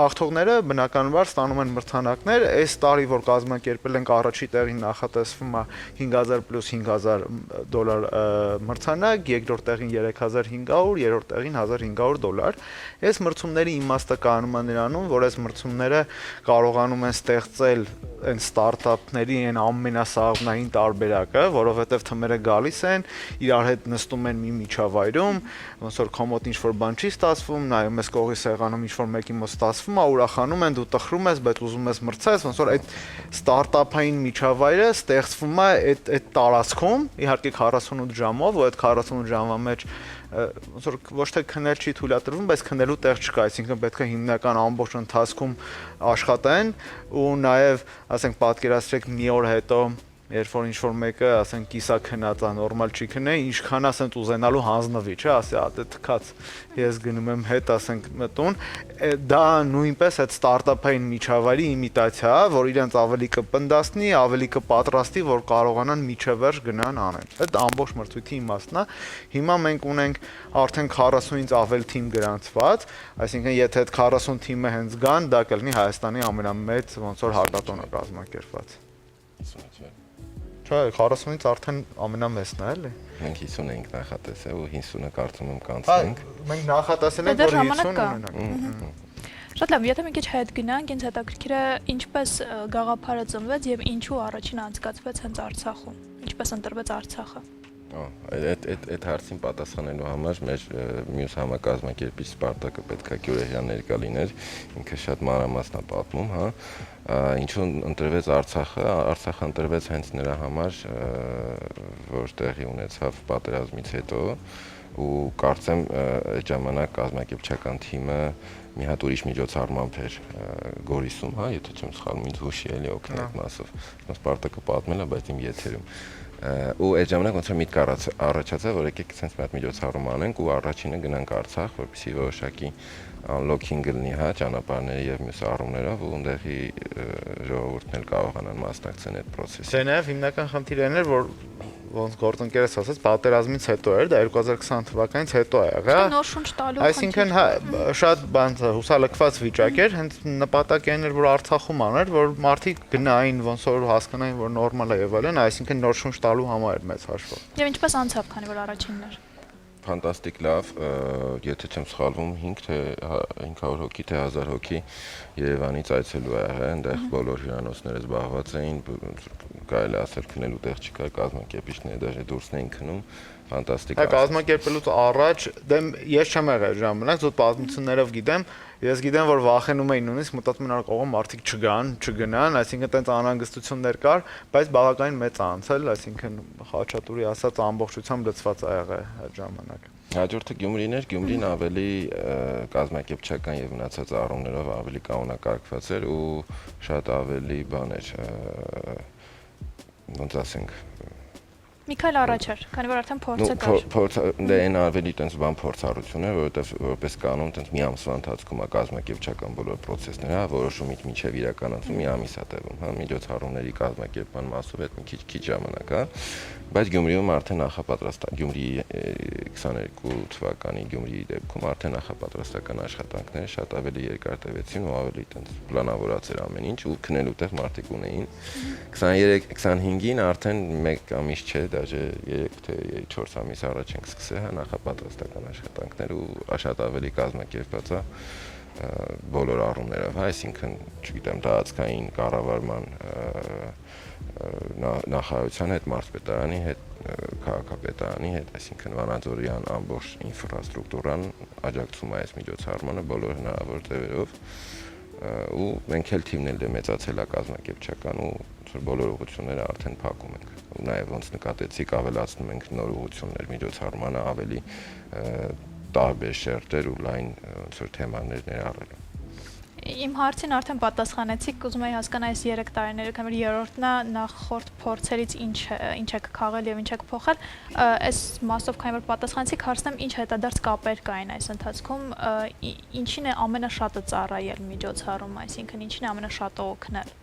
հաղթողները բնականաբար ստանում են մրցանակներ, այս տարի որ կազմակերպել ենք առաջի տեղին նախատեսվում է 5000 + $5,000 մրցանակ, երկրորդ տեղին 3500, երրորդ տեղին $1500։ Այս մրցումների իմաստը կանում է նրանում, որ այս մրցումները կարողանում են ստեղծել այն ստարտափների այն ամենասաղմնային տարբերակը, որովհետև թմերը գալիս են, իրար հետ նստում են մի միջավայրում, ոնց որ քո մոտ ինչ-որ բան չի ստացվում, նայում ես կողի սեղանում ինչ-որ մեկի մոտ ստացվում է, ուրախանում են, դու տխրում ես, բայց ուզում ես մրցես, ոնց որ այդ ստարտափային միջավայրը ստեղծվում է այդ տարածքում, իհարկե 48 ժամով, ու այդ 48 ժամվա մեջ ոնց որ ոչ թե քնել չի թույլատրվում, բայց քնելու տեղ չկա, այսինքն պետք է հիմնական ամբողջ ընթացքում աշխատեն ու նաև, ասենք, պատկերացրեք մի օր հետո երբ որ ինչ-որ մեկը, ասենք, կիսա քնած է, նորմալ չի քնե, ինչքան ասենք ուզենալու հանձնվի, չէ, ասի, ադե թքած, ես գնում եմ հետ, ասենք, մտուն, դա նույնպես այդ ստարտափային միջավայրի իմիտացիա է, որ իրենց ավելի կպնդացնի, ավելի կպատրաստի, որ կարողանան միջևերջ գնան անեն։ Այդ ամբողջ մրցույթի իմաստն է։ Հիմա մենք ունենք արդեն 40-ից ավել թիմ գրանցված, այսինքն եթե այդ 40 թիմը հենց գան, դա կլինի Հայաստանի ամենամեծ ոնց որ հակատոնը կազմակերպված։ 40-ից արդեն ամենամեծն է, էլի։ Մենք 50 ենք նախատեսել ու 50-ը կարծում եմ կանցնենք։ Մենք նախատեսել ենք, որ 50 ունենանք։ Շատ լավ, եթե մի քիչ հետ գնանք, ինձ հետաքրքիր է ինչպես գաղափարը ծնվեց եւ ինչու առաջին անցկացվեց հենց Արցախում։ Ինչպես ընտրվեց Արցախը։ Այդ հարցին պատասխանելու համար մեր մյուս համակազմակերպիչ Սպարտակը պետքա Գյուրեհյան ներկա լիներ, ինքը շատ մանրամասն է պատմում, հա, ինչու ընտրվեց Արցախը, Արցախը ընտրվեց հենց նրա համար, որ տեղի ունեցավ պատերազմից հետո ու կարծեմ այդ ժամանակ կազմակերպչական թիմը մի հատ ուրիշ միջոցառմամբ էր Գորիսում, հա, եթե չեմ սխալվում, ինձ հուշի էլի օգնի այդ մասով։ Սպարտակը պատմել է, բայց իմ եթերում ու այդ ժամանակ ոնց որ միտք առաջացավ, որ եկեք sense մի հատ միջոցառում անենք ու առաջինը գնանք Արցախ, որպեսզի որոշակի unlocking լինի, հա, ճանապարհների եւ մյուս առումներով ու այնտեղի ժողովուրդն էլ կարողանան մասնակցեն այդ process-ին։ Դե նաեւ հիմնական խնդիրն էր, որ ոնց գործընկերս ասաց, պատերազմից հետո էր, դա 2020 թվականից հետո է եղել։ Նոր շունչ տալու։ Այսինքն շատ բան հուսալքված վիճակ էր, հենց նպատակն էր, որ Արցախում աներ, որ մարդիկ գնային, ոնց որ հասկանային, որ նորմալ է եւ այլն, այսինքն նոր շունչ տալու համար էր մեծ հաշվով։ Եվ ինչպես անցավ, քանի որ առաջինն էր։ Ֆանտաստիկ լավ, եթե չեմ սխալվում 500 հոգի թե 1000 հոգի Երևանից այցելու ա եղել, այնտեղ բոլոր հյուրանոցները զբաղված էին, կարելի ասել քնելու տեղ չկար, կազմակերպիչները դաժե դուրսն էին քնում, ֆանտաստիկ։ Հա, կազմակերպելուց առաջ, դե ես չեմ եղել ժամանակ, զուտ պատմություններով գիտեմ, ես գիտեմ, որ վախենում էին նույնիսկ մտածում են կարող մարդիկ չգնան, այսինքն տենց անհանգստություններ կար, բայց բավականին մեծ անցել, այսինքն Խաչատուրի ասած ամբողջությամբ լծված ա եղել այդ ժամանակ։ Հաջորդը Գյումրին էր, Գյումրին ավելի կազմակերպչական եւ մնացած առումներով ավելի կանոնակարգված էր ու շատ ավելի բան էր, ոնց ասենք Միքայել առաջ էր, քանի որ արդեն փորձը կար։ Դե այն ավելի տենց բան փորձառություն է, որովհետև որպես կանոն տենց մի ամսվա ընթացքում է կազմակերպչական բոլոր process-ները, հա, որոշումից մինչև իրականացում մի ամիս է տևում, հա, միջոցառումների կազմակերպման մասով այդ մի քիչ ժամանակ, հա, բայց Գյումրիում արդեն նախապատրաստ Գյումրի 22 թվականի Գյումրիի դեպքում արդեն նախապատրաստական աշխատանքները շատ ավելի երկար տևեցին ու ավելի տենց պլանավորած էր ամեն ինչ ու քնելու տեղ մարդիկ ունեին 23-25-ին արդեն 1 ամիս չէ դաժե 3 թե 4 ամիս առաջ ենք սկսել հա նախապատրաստական աշխատանքներ ու շատ ավելի կազմակերպված է բոլոր առումներով, հա, այսինքն, չգիտեմ, տարածքային կառավարման նախարարության հետ, մարզպետարանի հետ, քաղաքապետարանի հետ, այսինքն Վանաձորյան ամբողջ ինֆրաստրուկտուրան աջակցում է այս միջոցառմանը բոլոր հնարավոր ձևերով ու մենք էլ թիմն էլ մեծացել է կազմակերպչական ու բոլոր ուղղությունները արդեն փակում ենք ու նաև ոնց նկատեցիք ավելացնում ենք նոր ուղղություններ միջոցառմանը ավելի տարբեր շերտեր ու լայն ոնց որ թեմաներ ներառել։ Իմ հարցին արդեն պատասխանեցիք, ուզում եի հասկանալ այս 3 տարիները, քանի որ երրորդն է նախորդ փորձերից ինչ եք քաղել եւ ինչ եք փոխել, այս մասով քանի որ պատասխանեցիք, հարցնեմ ինչ հետադարձ կապեր կային այս ընթացքում, ինչին է ամենաշատը ծառայել միջոցառում, այսինքն ինչին է ամենաշատը օգնել,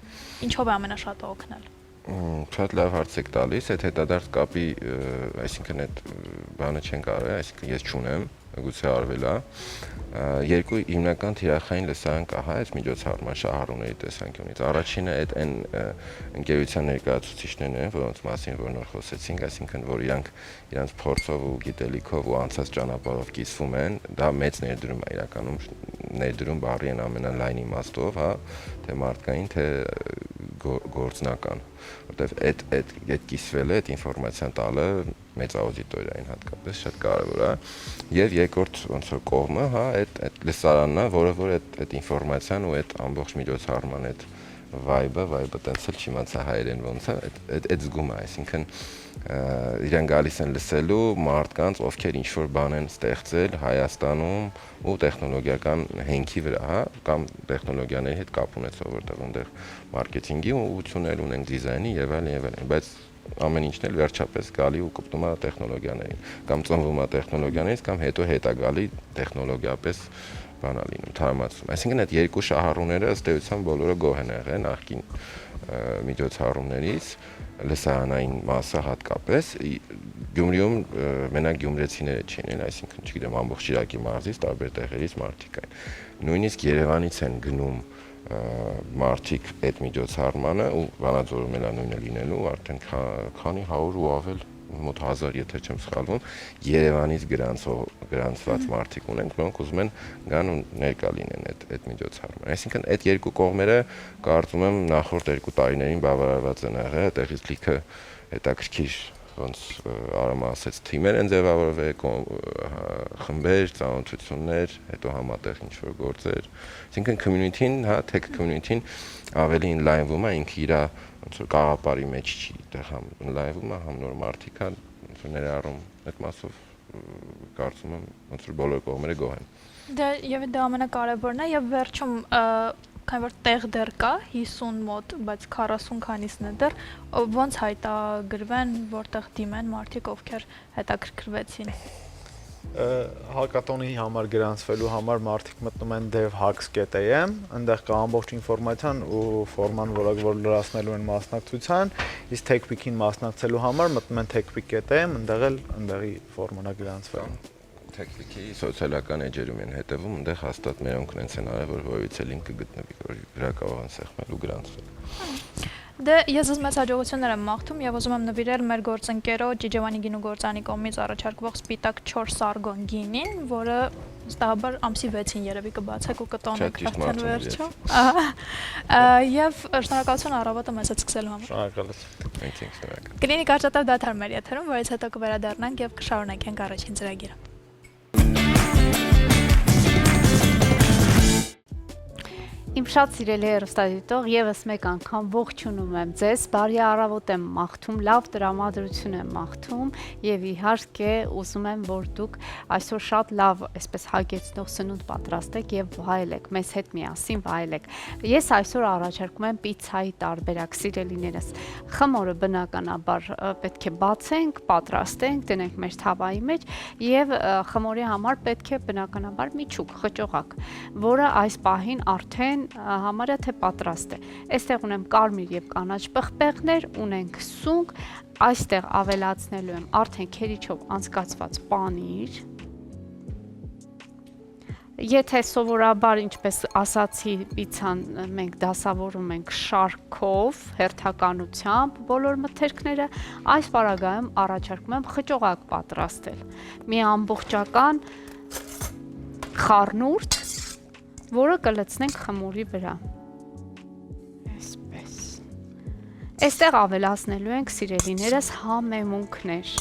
ինչով է ամենաշատը օգնել։ Շատ լավ հարց եք տալիս, այդ հետադարձ կապի, այսինքն այդ բանը չենք արել, այսինքն ես չունեմ, գուցե արվել է, երկու հիմնական թիրախային լսարան կա, հա, այս միջոցառման շահառուների տեսանկյունից։ Առաջինը այդ այն ընկերության ներկայացուցիչներն են, որոնց մասին որ նոր խոսեցինք, այսինքն որ իրանց փորձով ու գիտելիքով ու անցած ճանապարհով կիսվում են, դա մեծ ներդրում է իրականում, ներդրում բառի են ամենալայն իմաստով, հա, թե մարդկային, թե գործնական, որտեվ այդ կիսվելը, այդ ինֆորմացիան տալը մեծ աուդիտորիային հատկապես շատ կարևոր է, եւ երկրորդ ոնց որ կողմը, հա, այդ լսարանն է, որը որ այդ ինֆորմացիան ու այդ ամբողջ միջոցառման այդ vibe-ը տենց էլ չիմացա հայերեն ոնց է, այդ զգում է, այսինքն իրեն գալիս են լսելու մարդկանց, ովքեր ինչ-որ բան են ստեղծել Հայաստանում ու տեխնոլոգիական հենքի վրա, հա, կամ տեխնոլոգիաների հետ կապ ունեցող, որտեղ այնտեղ մարքեթինգի ուղղություններ ունենք, դիզայնի եւ այլն, բայց ամեն ինչն էլ վերջապես գալի ու կպտում է տեխնոլոգիաներին, կամ ծնվում է տեխնոլոգիաներից, կամ հետո գալի տեխնոլոգիապես բանա լինում, թարմացում։ Այսինքն այդ երկու շահառուները ըստ էության բոլորը գոհ են եղել նախկին միջոցառումներից, լսարանային մասը հատկապես Գյումրիում մենակ գյումրեցիները չեն, այսինքն չգիտեմ ամբողջ Շիրակի մարզից տարբեր տեղերից մարդիկ են։ Նույնիսկ Երևանից են գնում մարդիկ այդ միջոցառմանը ու Վանաձորում էլ նույնը լինելու արդեն քանի 100 ու ավել մոտ 1000 եթե չեմ սխալվում Երևանից գրանցված մարդիկ ունենք, որոնք ուզում են գան ու ներկա լինեն այդ միջոցառմանը։ Այսինքն այդ երկու կողմերը կարծում եմ նախորդ 2 տարիներին բավարարված են եղել, այդտեղից լիքը հետաքրքիր ոնց Արամը ասեց թիմեր են ձևավորվել, խմբեր, ծանոթություններ, հետո համատեղ ինչ-որ գործեր։ Այսինքն community-ն, հա, tech community-ն ավելի ինլայնվում է, ինքը իր ոնց որ կաղապարի մեջ չի, այդտեղ համ ինլայնվում է, համ նոր մարդիկ կան, ոնց որ ներառում այդ մասով կարծում եմ ոնց որ բոլոր կողմերը գոհ են։ Դա եւ դա ամենակարևորն է եւ վերջում քանի որ տեղ դեռ կա 50 մոտ, բայց 40 քանիսն է դեռ, ոնց հայտագրվեն, որտեղ դիմեն մարդիկ, ովքեր հետաքրքրվեցին։ Հակատոնի համար գրանցվելու համար մարդիկ մտնում են dev.hacks.am, այնտեղ կա ամբողջ ինֆորմացիան ու ֆորման, որ լրացնելու են մասնակցության, իսկ TechPeak-ին մասնակցելու համար մտնում են techpeak.am, այնտեղ էլ այնտեղի ֆորմանա գրանցվելու։ TechPeak-ի սոցիալական էջերում են հետևում, այնտեղ հաստատ մերոնքն են արել, որ որևիցե լինքը գտնվի, որ վրա կարող են սեղմել ու գրանցվել։ Դե ես մեծ հաջողություններ եմ մաղթում եւ ուզում եմ նվիրել մեր գործընկերոջ Ջիջևանի գինու գործանի կողմից առաջարկվող սպիտակ 4 սարգոն գինին, որը ստաբար ամսի 6-ին երևի կբացեք ու կտոնեք արդեն վերջում։ Եվ շնորհակալություն առավոտը մեզ հետ սկսելու համար։ Շնորհակալություն։ Մենք ենք շնորհակալ։ Կլինիկ արժանապատիվ դադար մեր եթերում, որից հետո կվերադառնանք եւ կշարունակենք առաջին ծրագիրը։ Իմ շատ սիրելի հեռուստադիտող, եւս մեկ անգամ ողջունում եմ ձեզ, բարի առավոտ եմ մաղթում, լավ տրամադրություն եմ մաղթում եւ իհարկե ուզում եմ, որ դուք այսօր շատ լավ, այսպես հագեցնող սնունդ պատրաստեք եւ վայելեք, մեզ հետ միասին վայելեք։ Ես այսօր առաջարկում եմ պիցայի տարբերակ, սիրելիներս։ Խմորը բնականաբար պետք է բացենք, պատրաստենք, դնենք մեր թավայի մեջ եւ խմորի համար պետք է բնականաբար միջուկ, խճողակ, որը այս պահին արդեն համարյա թե պատրաստ է։ Այստեղ ունեմ կարմիր եւ կանաչ պղպեղներ, ունենք սունկ, այստեղ ավելացնելու եմ արդեն քերիչով անցկացված պանիր։ Եթե սովորաբար, ինչպես ասացի, պիցան մենք դասավորում ենք շարքով, հերթականությամբ բոլոր մթերքները, այս պարագայում առաջարկում եմ խճողակ պատրաստել։ Մի ամբողջական խառնուրդ, որը կլցնենք խմորի վրա, այսպես, այստեղ ավելացնելու ենք սիրելիներս համեմունքներ,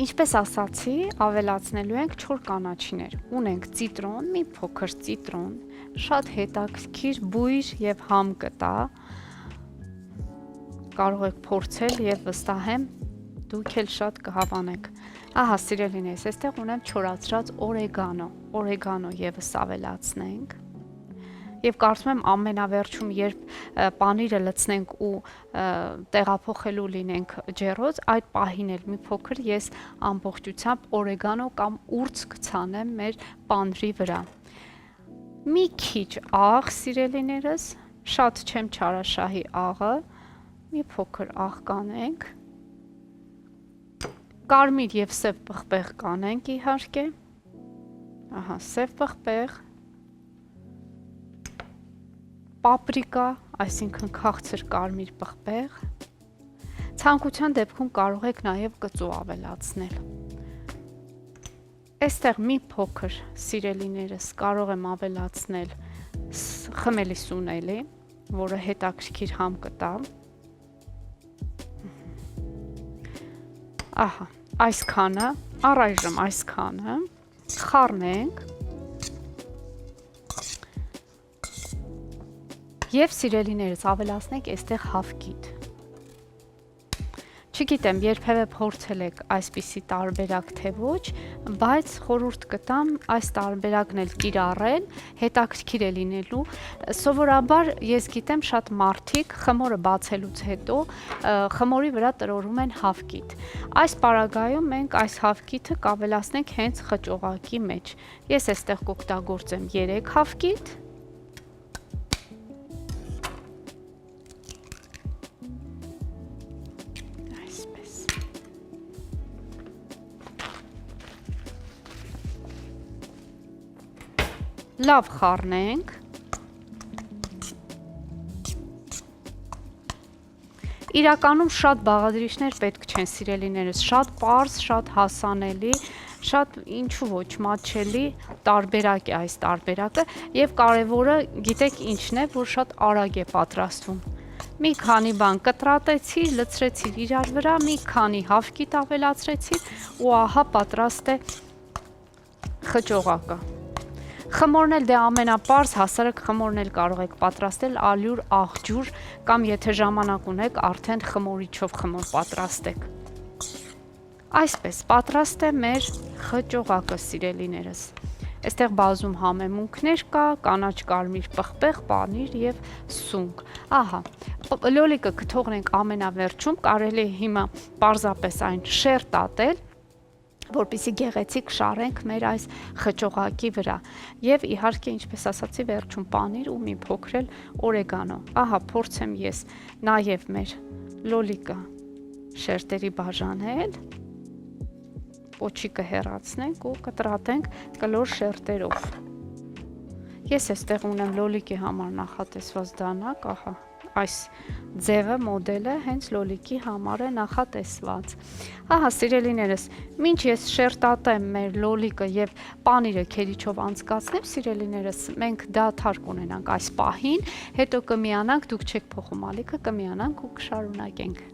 ինչպես ասացի, ավելացնելու ենք 4 կանաչիներ, ունենք ծիտրոն, մի փոքր ծիտրոն, շատ հետաքրքիր բույր և համ կտա, կարող եք փորձել և վստահ եմ դուք էլ շատ կհավանեք։ Ահա, սիրելիներս, այստեղ ունեմ չորացրած օրեգանո եւս ավելացնենք։ Եվ կարծում եմ ամենավերջում, երբ պանիրը լցնենք ու տեղափոխելու լինենք ջեռոց, այդ պահին էլ մի փոքր ես ամբողջությամբ օրեգանո կամ ուրց կցանեմ մեր պանրի վրա։ Մի քիչ աղ, սիրելիներս, շատ չեմ չարաշահի աղը, մի փոքր աղ կանենք, կարմիր եւ սև պղպեղ կանենք իհարկե, ահա, սև պղպեղ, պապրիկա, այսինքն քաղցր կարմիր պղպեղ, ցանկության դեպքում կարող եք նաև կծու ավելացնել։ Այստեղ մի փոքր սիրելիներս կարող եմ ավելացնել խմելի սուն էլի, որը հետաքրքիր համ կտա։ Ահա, այսքանը, առայժմ այսքանը, խառնենք։ Եվ սիրելիներս ավելացնենք այստեղ հավկիթ։ Չգիտեմ, երբևէ փորձել եք այսպիսի տարբերակ թե ոչ, բայց խորհուրդ կտամ այս տարբերակն էլ կիրառել, հետաքրքիր է լինելու։ Սովորաբար ես գիտեմ շատ մարդիկ խմորը բացելուց հետո խմորի վրա տրորում են հավկիթ։ Այս պարագայում մենք այս հավկիթը կավելացնենք հենց խճողակի մեջ։ Ես այստեղ կօգտագործեմ 3 հավկիթ։ Լավ խառնենք։ Իրականում շատ բաղադրիչներ պետք չեն սիրելիներս, շատ պարզ, շատ հասանելի, շատ ինչու ոչ մատչելի տարբերակ է այս տարբերակը եւ կարեւորը գիտեք ինչն է, որ շատ արագ է պատրաստվում։ Մի քանի բան կտրատեցիր, լցրեցիր իրար վրա, մի քանի հավկիթ ավելացրեցիր ու ահա պատրաստ է խճողակը։ Խմորն էլ դե ամենապարզ հասարակ խմորն էլ կարող եք պատրաստել ալյուր, աղջուր կամ եթե ժամանակ ունեք արդեն խմորիչով խմոր պատրաստեք։ Այսպես պատրաստ է մեր խճողակը սիրելիներս։ Այստեղ բազում համեմունքներ կա, կանաչ կարմիր պղպեղ, պանիր եւ սունկ։ Ահա, լոլիկը կթողնենք ամենավերջում, կարելի է հիմա պարզապես այն շերտատել, որպեսզի գեղեցիկ շարենք մեր այս խճողակի վրա եւ իհարկե ինչպես ասացի վերջում պանիր ու մի փոքր էլ օրեգանո։ Ահա փորձեմ ես նաեւ մեր լոլիկը շերտերի բաժանել, պոչիկը հեռացնենք ու կտրատենք կլոր շերտերով։ Ես այստեղ ունեմ լոլիկի համար նախատեսված դանակ, ահա այս ձևը, մոդելը հենց լոլիկի համար է նախատեսված։ Ահա սիրելիներս, մինչ ես շերտատեմ մեր լոլիկը եւ պանիրը քերիչով անցկացնեմ, սիրելիներս, մենք դադար կունենանք այս պահին, հետո կմիանանք, դուք չեք փոխում ալիքը, կմիանանք ու կշարունակենք։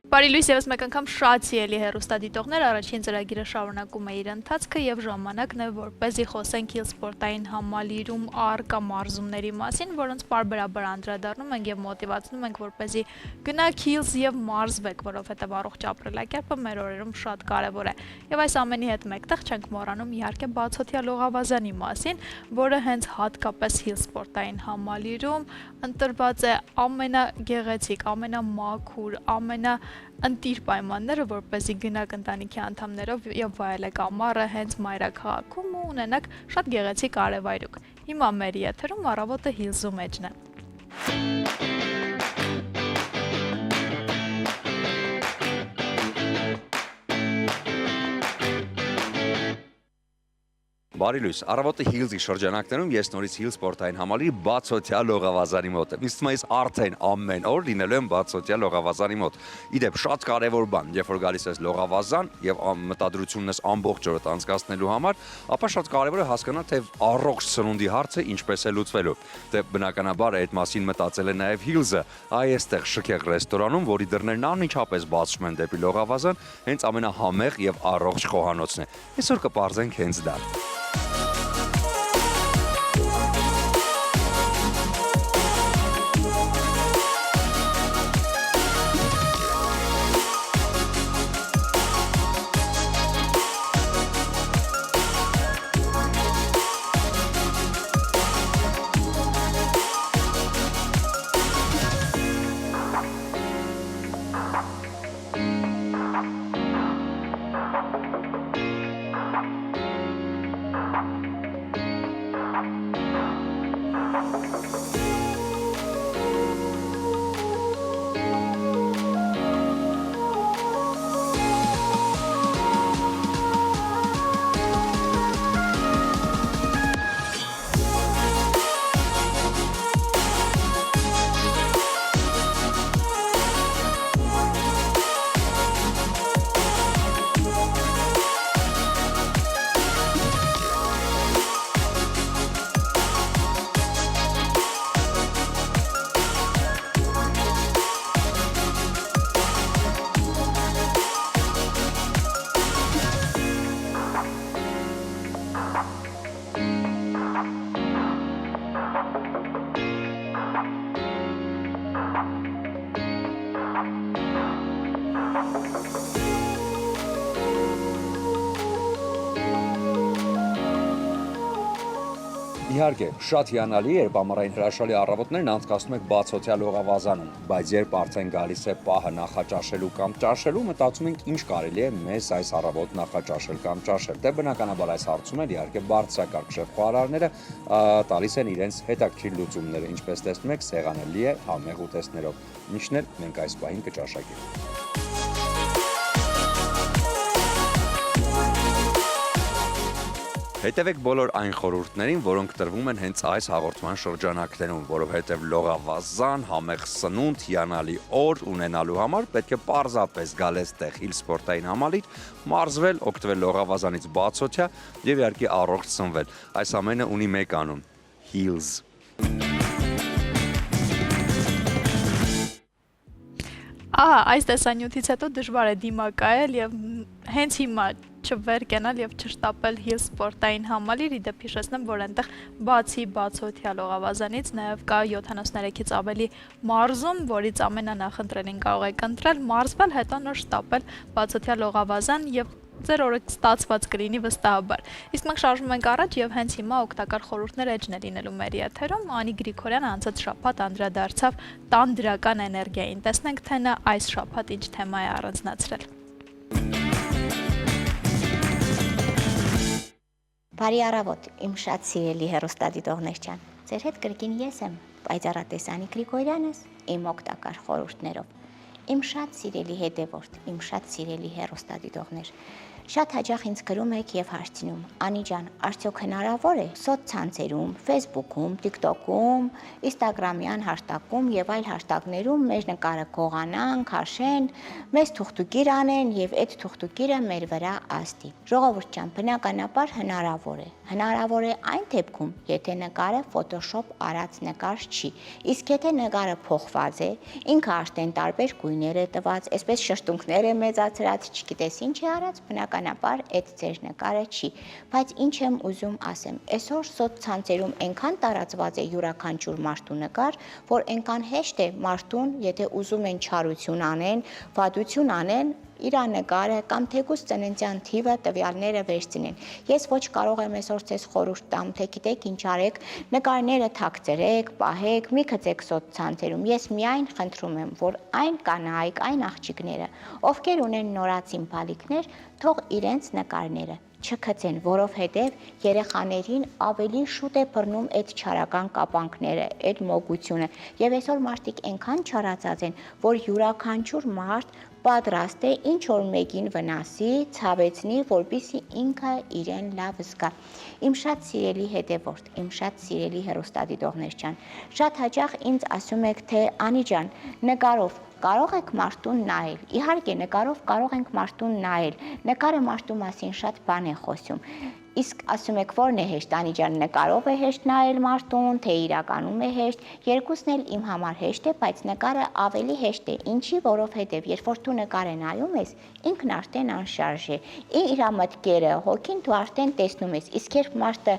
Բարի լույս եւս մեկ անգամ շատ սիրելի հեռուստադիտողներ, առաջին ծրագիրը շարունակում է իր ընթացքը եւ ժամանակն է որպեսզի խոսենք Hills սպորտային համալիրում առկա մարզումների մասին, որոնց պարբերաբար անդրադառնում ենք եւ մոտիվացնում ենք որպեսզի գնաք Hills եւ մարզվեք, որովհետեւ առողջ ապրելակերպը մեր օրերում շատ կարեւոր է։ Եվ այս ամենի հետ մեկտեղ չենք մոռանում իհարկե բացօթյա լողավազանի մասին, որը հենց հատկապես Hills սպորտային համալիրում ընտրված է ամենագեղեցիկ, ամենամաքուր, ընտիր պայմանները, որպեսզի գնաք ընտանիքի անդամներով եւ վայելեք ամառը հենց մայրաքաղաքում ու ունենաք շատ գեղեցիկ արևայրուք։ Հիմա մեր եթերում առավոտը Hills-ու մեջն է։ Բարի լույս, առավոտը Hills-ի շրջանակներում ես նորից Hills սպորտային համալիրի բացօթյա լողավազանի մոտ եմ։ Իսկ ես արդեն ամեն օր լինելու եմ բացօթյա լողավազանի մոտ։ Իդեպ շատ կարևոր բան, երբ որ գալիս ես լողավազան եւ մտադրությունն ես ամբողջ օրը անցկացնելու համար, ապա շատ կարևոր է հասկանալ, թե առողջ սնունդի հարցը ինչպես է լուծվելու։ Դե բնականաբար այդ մասին մտածել է նաեւ Hills-ը, այստեղ շքեղ ռեստորանում, որի դռներն անմիջապես բացվում են դեպի լողավազան, հենց ամենահամեղ եւ առողջ խոհանոցն է։ Այսօր կպարզենք հենց դա։ Իհարկե, շատ հիանալի է, երբ ամառային հրաշալի առավոտներն անցկացնում եք բացօթյա լողավազանում, բայց երբ արդեն գալիս է պահը նախաճաշելու կամ ճաշելու, մտածում ենք ինչ կարելի է մեզ այս առավոտ նախաճաշել կամ ճաշել։ Դե բնականաբար այս հարցում էլ իհարկե բարձրակարգ շեֆ-խոհարարները տալիս են իրենց հետաքրքիր լուծումները, ինչպես տեսնում եք, սեղանելի է համեղ ուտեստներով։ Ինչն էլ մենք այս պահին կճաշակենք։ Հետևեք բոլոր այն խորհուրդներին, որոնք տրվում են հենց այս հաղորդման շրջանակներում, որովհետև լողավազան, համեղ սնունդ, հիանալի օր ունենալու համար պետք է պարզապես գալ այստեղ Hills սպորտային համալիր, մարզվել, օգտվել լողավազանից բացօթյա եւ իհարկե առողջ սնվել։ Այս ամենը ունի մեկ անուն՝ Hills։ Այս տեսանյութից հետո դժվար է դիմակայել եւ հենց հիմա չվեր կենալ եւ չշտապել Hills սպորտային համալիր, իդեպ հիշեցնեմ, որ այնտեղ բացի բացօթյա լողավազանից նաեւ կա 73-ից ավելի մարզում, որից ամենանախընտրելին կարող եք ընտրել, մարզվել, հետո նոր շտապել բացօթյա լողավազան եւ ձեր օրը ստացված կլինի վստահաբար։ Իսկ մենք շարժվում ենք առաջ եւ հենց հիմա օգտակար խորհուրդներ էջն է լինելու մեր եթերում։ Անի Գրիգորյանը անցած շաբաթ անդրադարձավ տան դրական էներգիային։ Տեսնենք, թե նա այս շաբաթ ինչ թեմա է առանձնացրել։ Բարի առավոտ, իմ շատ սիրելի հեռուստադիտողներ ջան։ Ձեր հետ կրկին ես եմ, պայծառատես Անի Գրիգորյանս, իմ օգտակար խորհուրդներով։ Իմ շատ սիրելի հետևորդ, իմ շատ սիրելի հեռուստադիտողներ, շատ հաճախ ինձ գրում եք եւ հարցնում. Անի ջան, արդյոք հնարավոր է սոցցանցերում, Facebook-ում, TikTok-ում, Instagram-յան հաշտագում եւ այլ հաշտագներում մեր նկարը գողանան, քաշեն, մեզ թուղթուկիր անեն եւ այդ թուղթուկիրը մեր վրա ազդի։ Ժողովուրդ ջան, բնականաբար հնարավոր է։ Հնարավոր է այն դեպքում, եթե նկարը Photoshop արած նկար չի։ Իսկ եթե նկարը փոխված է, ինքը արդեն տարբեր գույներ է տված, այսպես շրթունքներ է մեծացրած, չգիտես ինչ է արած, բնականաբար այդ ձեր նկարը չի։ Բայց ինչ եմ ուզում ասեմ, այսօր սոցցանցերում այնքան տարածված է յուրաքանչյուր մարդու նկար, որ այնքան հեշտ է մարդուն, եթե ուզում են չարություն անեն, վատություն անեն, իր նկարը կամ թեկուզ ծննդյան թիվը տվյալները վերցնեն։ Ես ոչ կարող եմ այսօր ձեզ խորհուրդ տամ, թե գիտեք ինչ արեք, նկարները թաքցրեք, պահեք, մի գցեք սոցցանցերում։ Ես միայն խնդրում եմ, որ այն կանայք, այն աղջիկները, ովքեր ունեն նորածին բալիկներ, թող իրենց նկարները չգցեն, որովհետև երեխաներին ավելի շուտ է բռնում այդ չարական կապանքները, այդ մոգությունը։ Եվ այսօր մարդիկ այնքան չարացած են, որ յուրաքանչյուր մարդ պատրաստ է ինչ որ մեկին վնասի, ցավեցնի, որպեսզի ինքը իրեն լավ զգա։ Իմ շատ սիրելի հետևորդ, իմ շատ սիրելի հեռուստադիտողներ ջան, շատ հաճախ ինձ ասում եք, թե Անի ջան, նկարով կարող եք մարդուն նայել։ Իհարկե, նկարով կարող ենք մարդուն նայել։ Նկարը մարդու մասին շատ բան է խոսում։ Իսկ ասում եք, որն է հեշտ, Անի ջան, նկարով է հեշտ նայել մարդուն, թե իրականում է հեշտ։ Երկուսն էլ իմ համար հեշտ է, բայց նկարը ավելի հեշտ է։ Ինչի, որովհետև երբ որ դու նկարը նայում ես, ինքն արդեն անշարժ է։ Իր մտքերը, հոգին դու արդեն տեսնում ես։ Իսկ երբ մարդը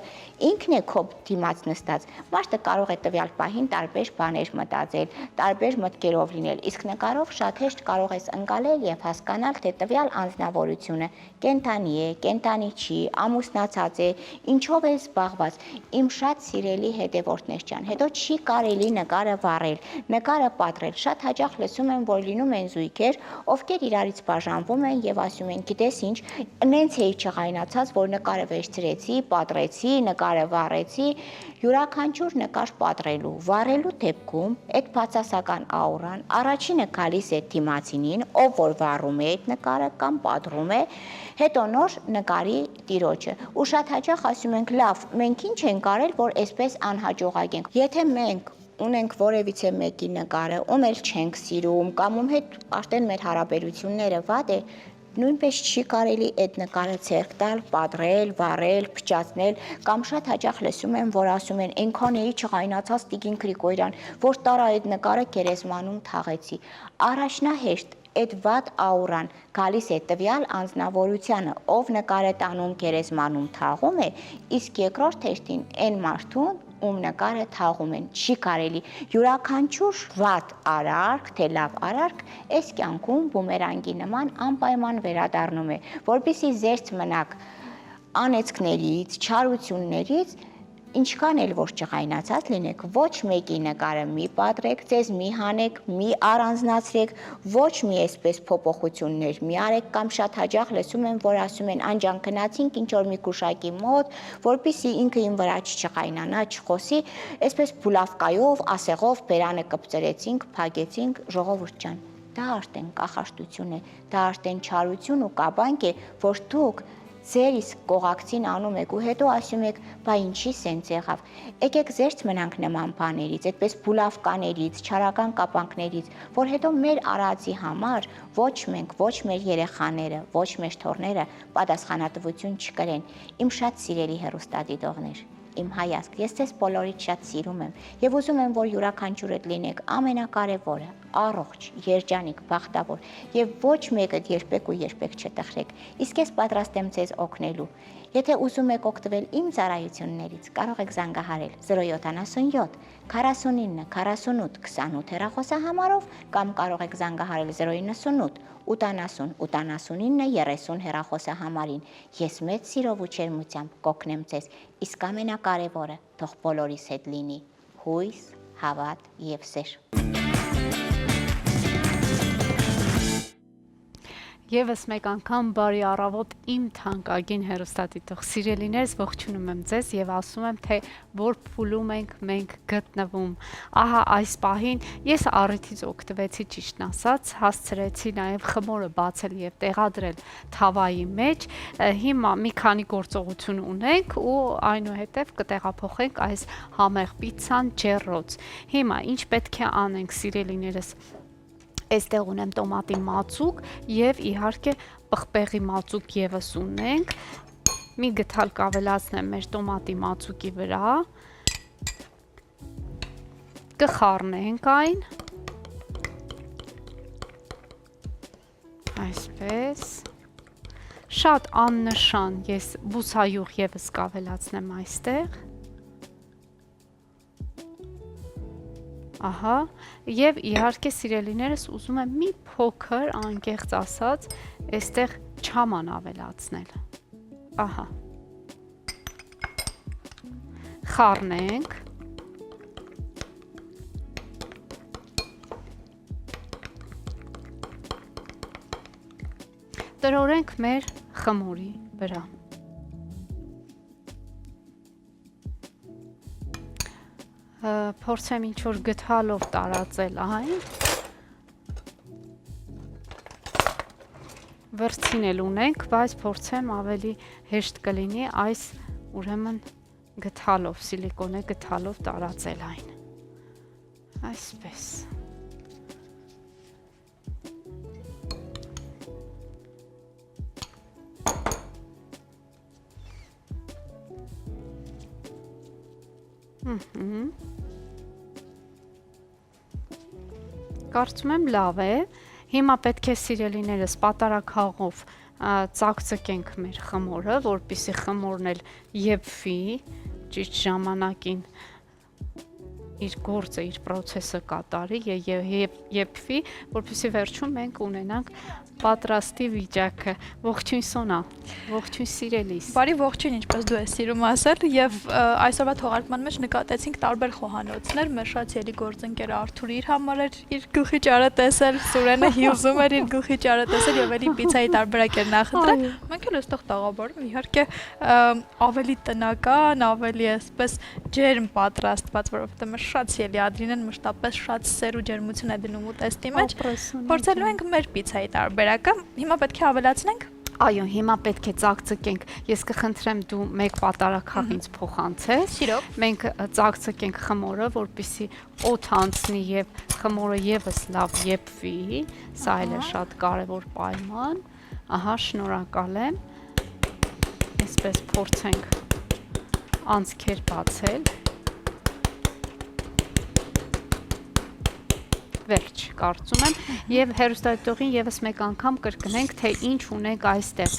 ինքն է քո դիմաց նստած, մարդը կարող է տվյալ պահին տարբեր բաներ մտածել, տարբեր մտքերով լինել։ Իսկ նկարով շատ հեշտ կարող ես ընկալել եւ հասկանալ, թե տվյալ անձնավորությունը կենթանի է, կենթանի չի, ամուսնացած է, ինչով է զբաղված։ Իմ շատ սիրելի հետևորդներ ջան, հետո չի կարելի նկարը վառել, նկարը պատրել։ Շատ հաճախ լսում եմ, որ լինում են զույգեր, ովքեր իրարից բաժանվում են եւ ասում են, գիտես ինչ, նենց էի չղայնացած, որ նկարը վերցրեցի, պատրեցի, նկարը վառեցի։ Յուրաքանչյուր նկար պատրելու, վառելու դեպքում այդ բացասական աուրան առաջինը գալիս է դիմացինին, ով որ վառում է այդ նկարը կամ պատրում է, հետո նոր նկարի տիրոջը։ Ու շատ հաճախ ասում ենք, լավ, մենք ինչ ենք արել, որ այսպես անհաջողակ ենք։ Եթե մենք ունենք որևիցե մեկի նկարը, ում էլ չենք սիրում, կամ ում հետ արդեն մեր հարաբերությունները վատ է, նույնպես չի կարելի այդ նկարը ցերկ տալ, պատրել, վառել, փչացնել, կամ շատ հաճախ լսում եմ, որ ասում են, այնքան էի չղայնացած Տիկին Գրիգորյան, որ տարա այդ նկարը գերեզմանում թաղեցի։ Առաջնահերթ այդ վատ աուրան գալիս է տվյալ անձնավորությանը, ով նկարը տանում գերեզմանում թաղում է, իսկ երկրորդ հերթին այն մարդուն, ում նկարը թաղում են, չի կարելի։ Յուրաքանչյուր վատ արարք, թե լավ արարք, այս կյանքում բումերանգի նման անպայման վերադառնում է, որպեսզի զերծ մնաք անեծքներից, չարություններից, Ինչքան էլ որ ջղայնացած լինեք, ոչ մեկի նկարը մի պատրեք, ձեզ մի հանեք, մի առանձնացրեք, ոչ մի այսպես փոփոխություններ մի արեք կամ շատ հաճախ լսում եմ, որ ասում են անջան գնացինք ինչ որ մի գուշակի մոտ, որպեսզի ինքը իմ վրա չջղայնանա, չխոսի, այսպես բուլավկայով, ասեղով բերանը կպծրեցինք, փակեցինք, ժողովուրդ ջան։ Դա արդեն կախարդություն է, դա արդեն չարություն ու կաբանք է, որ դուք ձեր իսկ կողակցին անում եք ու հետո ասում եք, բա ինչի սենց եղավ։ Եկեք զերծ մնանք նման բաներից, այդպես բուլավկաներից, չարական կապանքներից, որ հետո մեր արածի համար ոչ մենք, ոչ մեր երեխաները, ոչ մեր թոռները պատասխանատվություն չկրեն։ Իմ շատ սիրելի հեռուստադիտողներ, իմ հայացք, ես ձեզ բոլորից շատ սիրում եմ եւ ուզում եմ, որ յուրաքանչյուրդ լինեք ամենակարևորը, առողջ, երջանիկ, բախտավոր եւ ոչ մեկը երբեք ու երբեք չտխրեք։ Իսկ ես պատրաստ եմ ձեզ օգնելու։ Եթե ուզում եք օգտվել իմ ծառայություններից, կարող եք զանգահարել 077 49 48 28 հեռախոսահամարով կամ կարող եք զանգահարել 098 80 89 30 հեռախոսահամարին։ Ես մեծ սիրով ու ջերմությամբ կօգնեմ ձեզ, իսկ ամենակարևորը թող բոլորիս հետ լինի հույս, հավատ եւ սեր։ Եվս մեկ անգամ բարի առավոտ իմ թանկագին հեռուստադիտող սիրելիներս, ողջունում եմ ձեզ եւ ասում եմ, թե որ փուլում ենք մենք գտնվում։ Ահա այս պահին ես առիթից օգտվեցի, ճիշտն ասած, հասցրեցի նաեւ խմորը բացել եւ տեղադրել թավայի մեջ։ Հիմա մի քանի գործողություն ունենք ու այնուհետեւ կտեղափոխենք այս համեղ պիցցան ջեռոց։ Հիմա ինչ պետք է անենք, սիրելիներս։ Այստեղ ունեմ տոմատի մածուկ եւ իհարկե պղպեղի մածուկ եւս ունենք։ Մի գթալ կավելացնեմ մեր տոմատի մածուկի վրա։ Կխառնենք այն։ Այսպես։ Շատ աննշան ես բուսայուղ եւս կավելացնեմ այստեղ։ Ահա, եւ իհարկե սիրելիներս ուզում եմ մի փոքր անկեղծ ասած, այստեղ չաման ավելացնել։ Ահա։ Խառնենք։ Տրորենք մեր խմորի վրա։ Փորձեմ ինչ-որ գթալով տարածել այն։ Վրձին էլ ունենք, բայց փորձեմ ավելի հեշտ կլինի այս ուրեմն գթալով, սիլիկոնե գթալով տարածել այն։ Այսպես։ Կարծում եմ լավ է։ Հիմա պետք է սիրելիներս պատարակ հաղով ծակծկենք մեր խմորը, որպեսզի խմորն էլ եփվի ճիշտ ժամանակին իր գործը, իր process-ը կատարի եւ եփվի, որպեսզի վերջում մենք ունենանք պատրաստի վիճակը։ Ողջույն Սոնա, ողջույն սիրելիս։ Բարի ողջույն, ինչպես դու ես սիրում ասել, եւ այսօրվա թողարկման մեջ նկատեցինք տարբեր խոհանոցներ, մեր շատ սիրելի գործընկեր Արթուրը իր համար էր իր գլխի ճարը տեսել, Սուրենը հյուզում էր իր գլխի ճարը տեսել եւ էլի պիցայի տարբերակ էր նախընտրել։ Մենք էլ այստեղ տաղավարում իհարկե ավելի տնական, ավելի այսպես ջերմ պատրաստված, որովհետեւ մեր շատ սիրելի Ադրինեն մշտապես շատ սեր ու ջերմություն է դնում ուտեստի մեջ։ Փորձելու ենք մեր պիցայի տարբերակը։ Հիմա պետք է ավելացնենք։ Այո, հիմա պետք է ծակծկենք։ Ես կխնդրեմ դու մեկ պատարակ հավ ինձ փոխանցես։ Սիրով։ Մենք ծակծկենք խմորը, որպեսզի օդ անցնի եւ խմորը եւս լավ եփվի։ Սա էլ է շատ կարեւոր պայման։ Ահա, շնորհակալ եմ։ Այսպես փորձենք անցքեր բացել։ վերջ, կարծում եմ, եւ հերոստատիտողին եւս մեկ անգամ կրկնենք, թե ինչ ունենք այստեղ։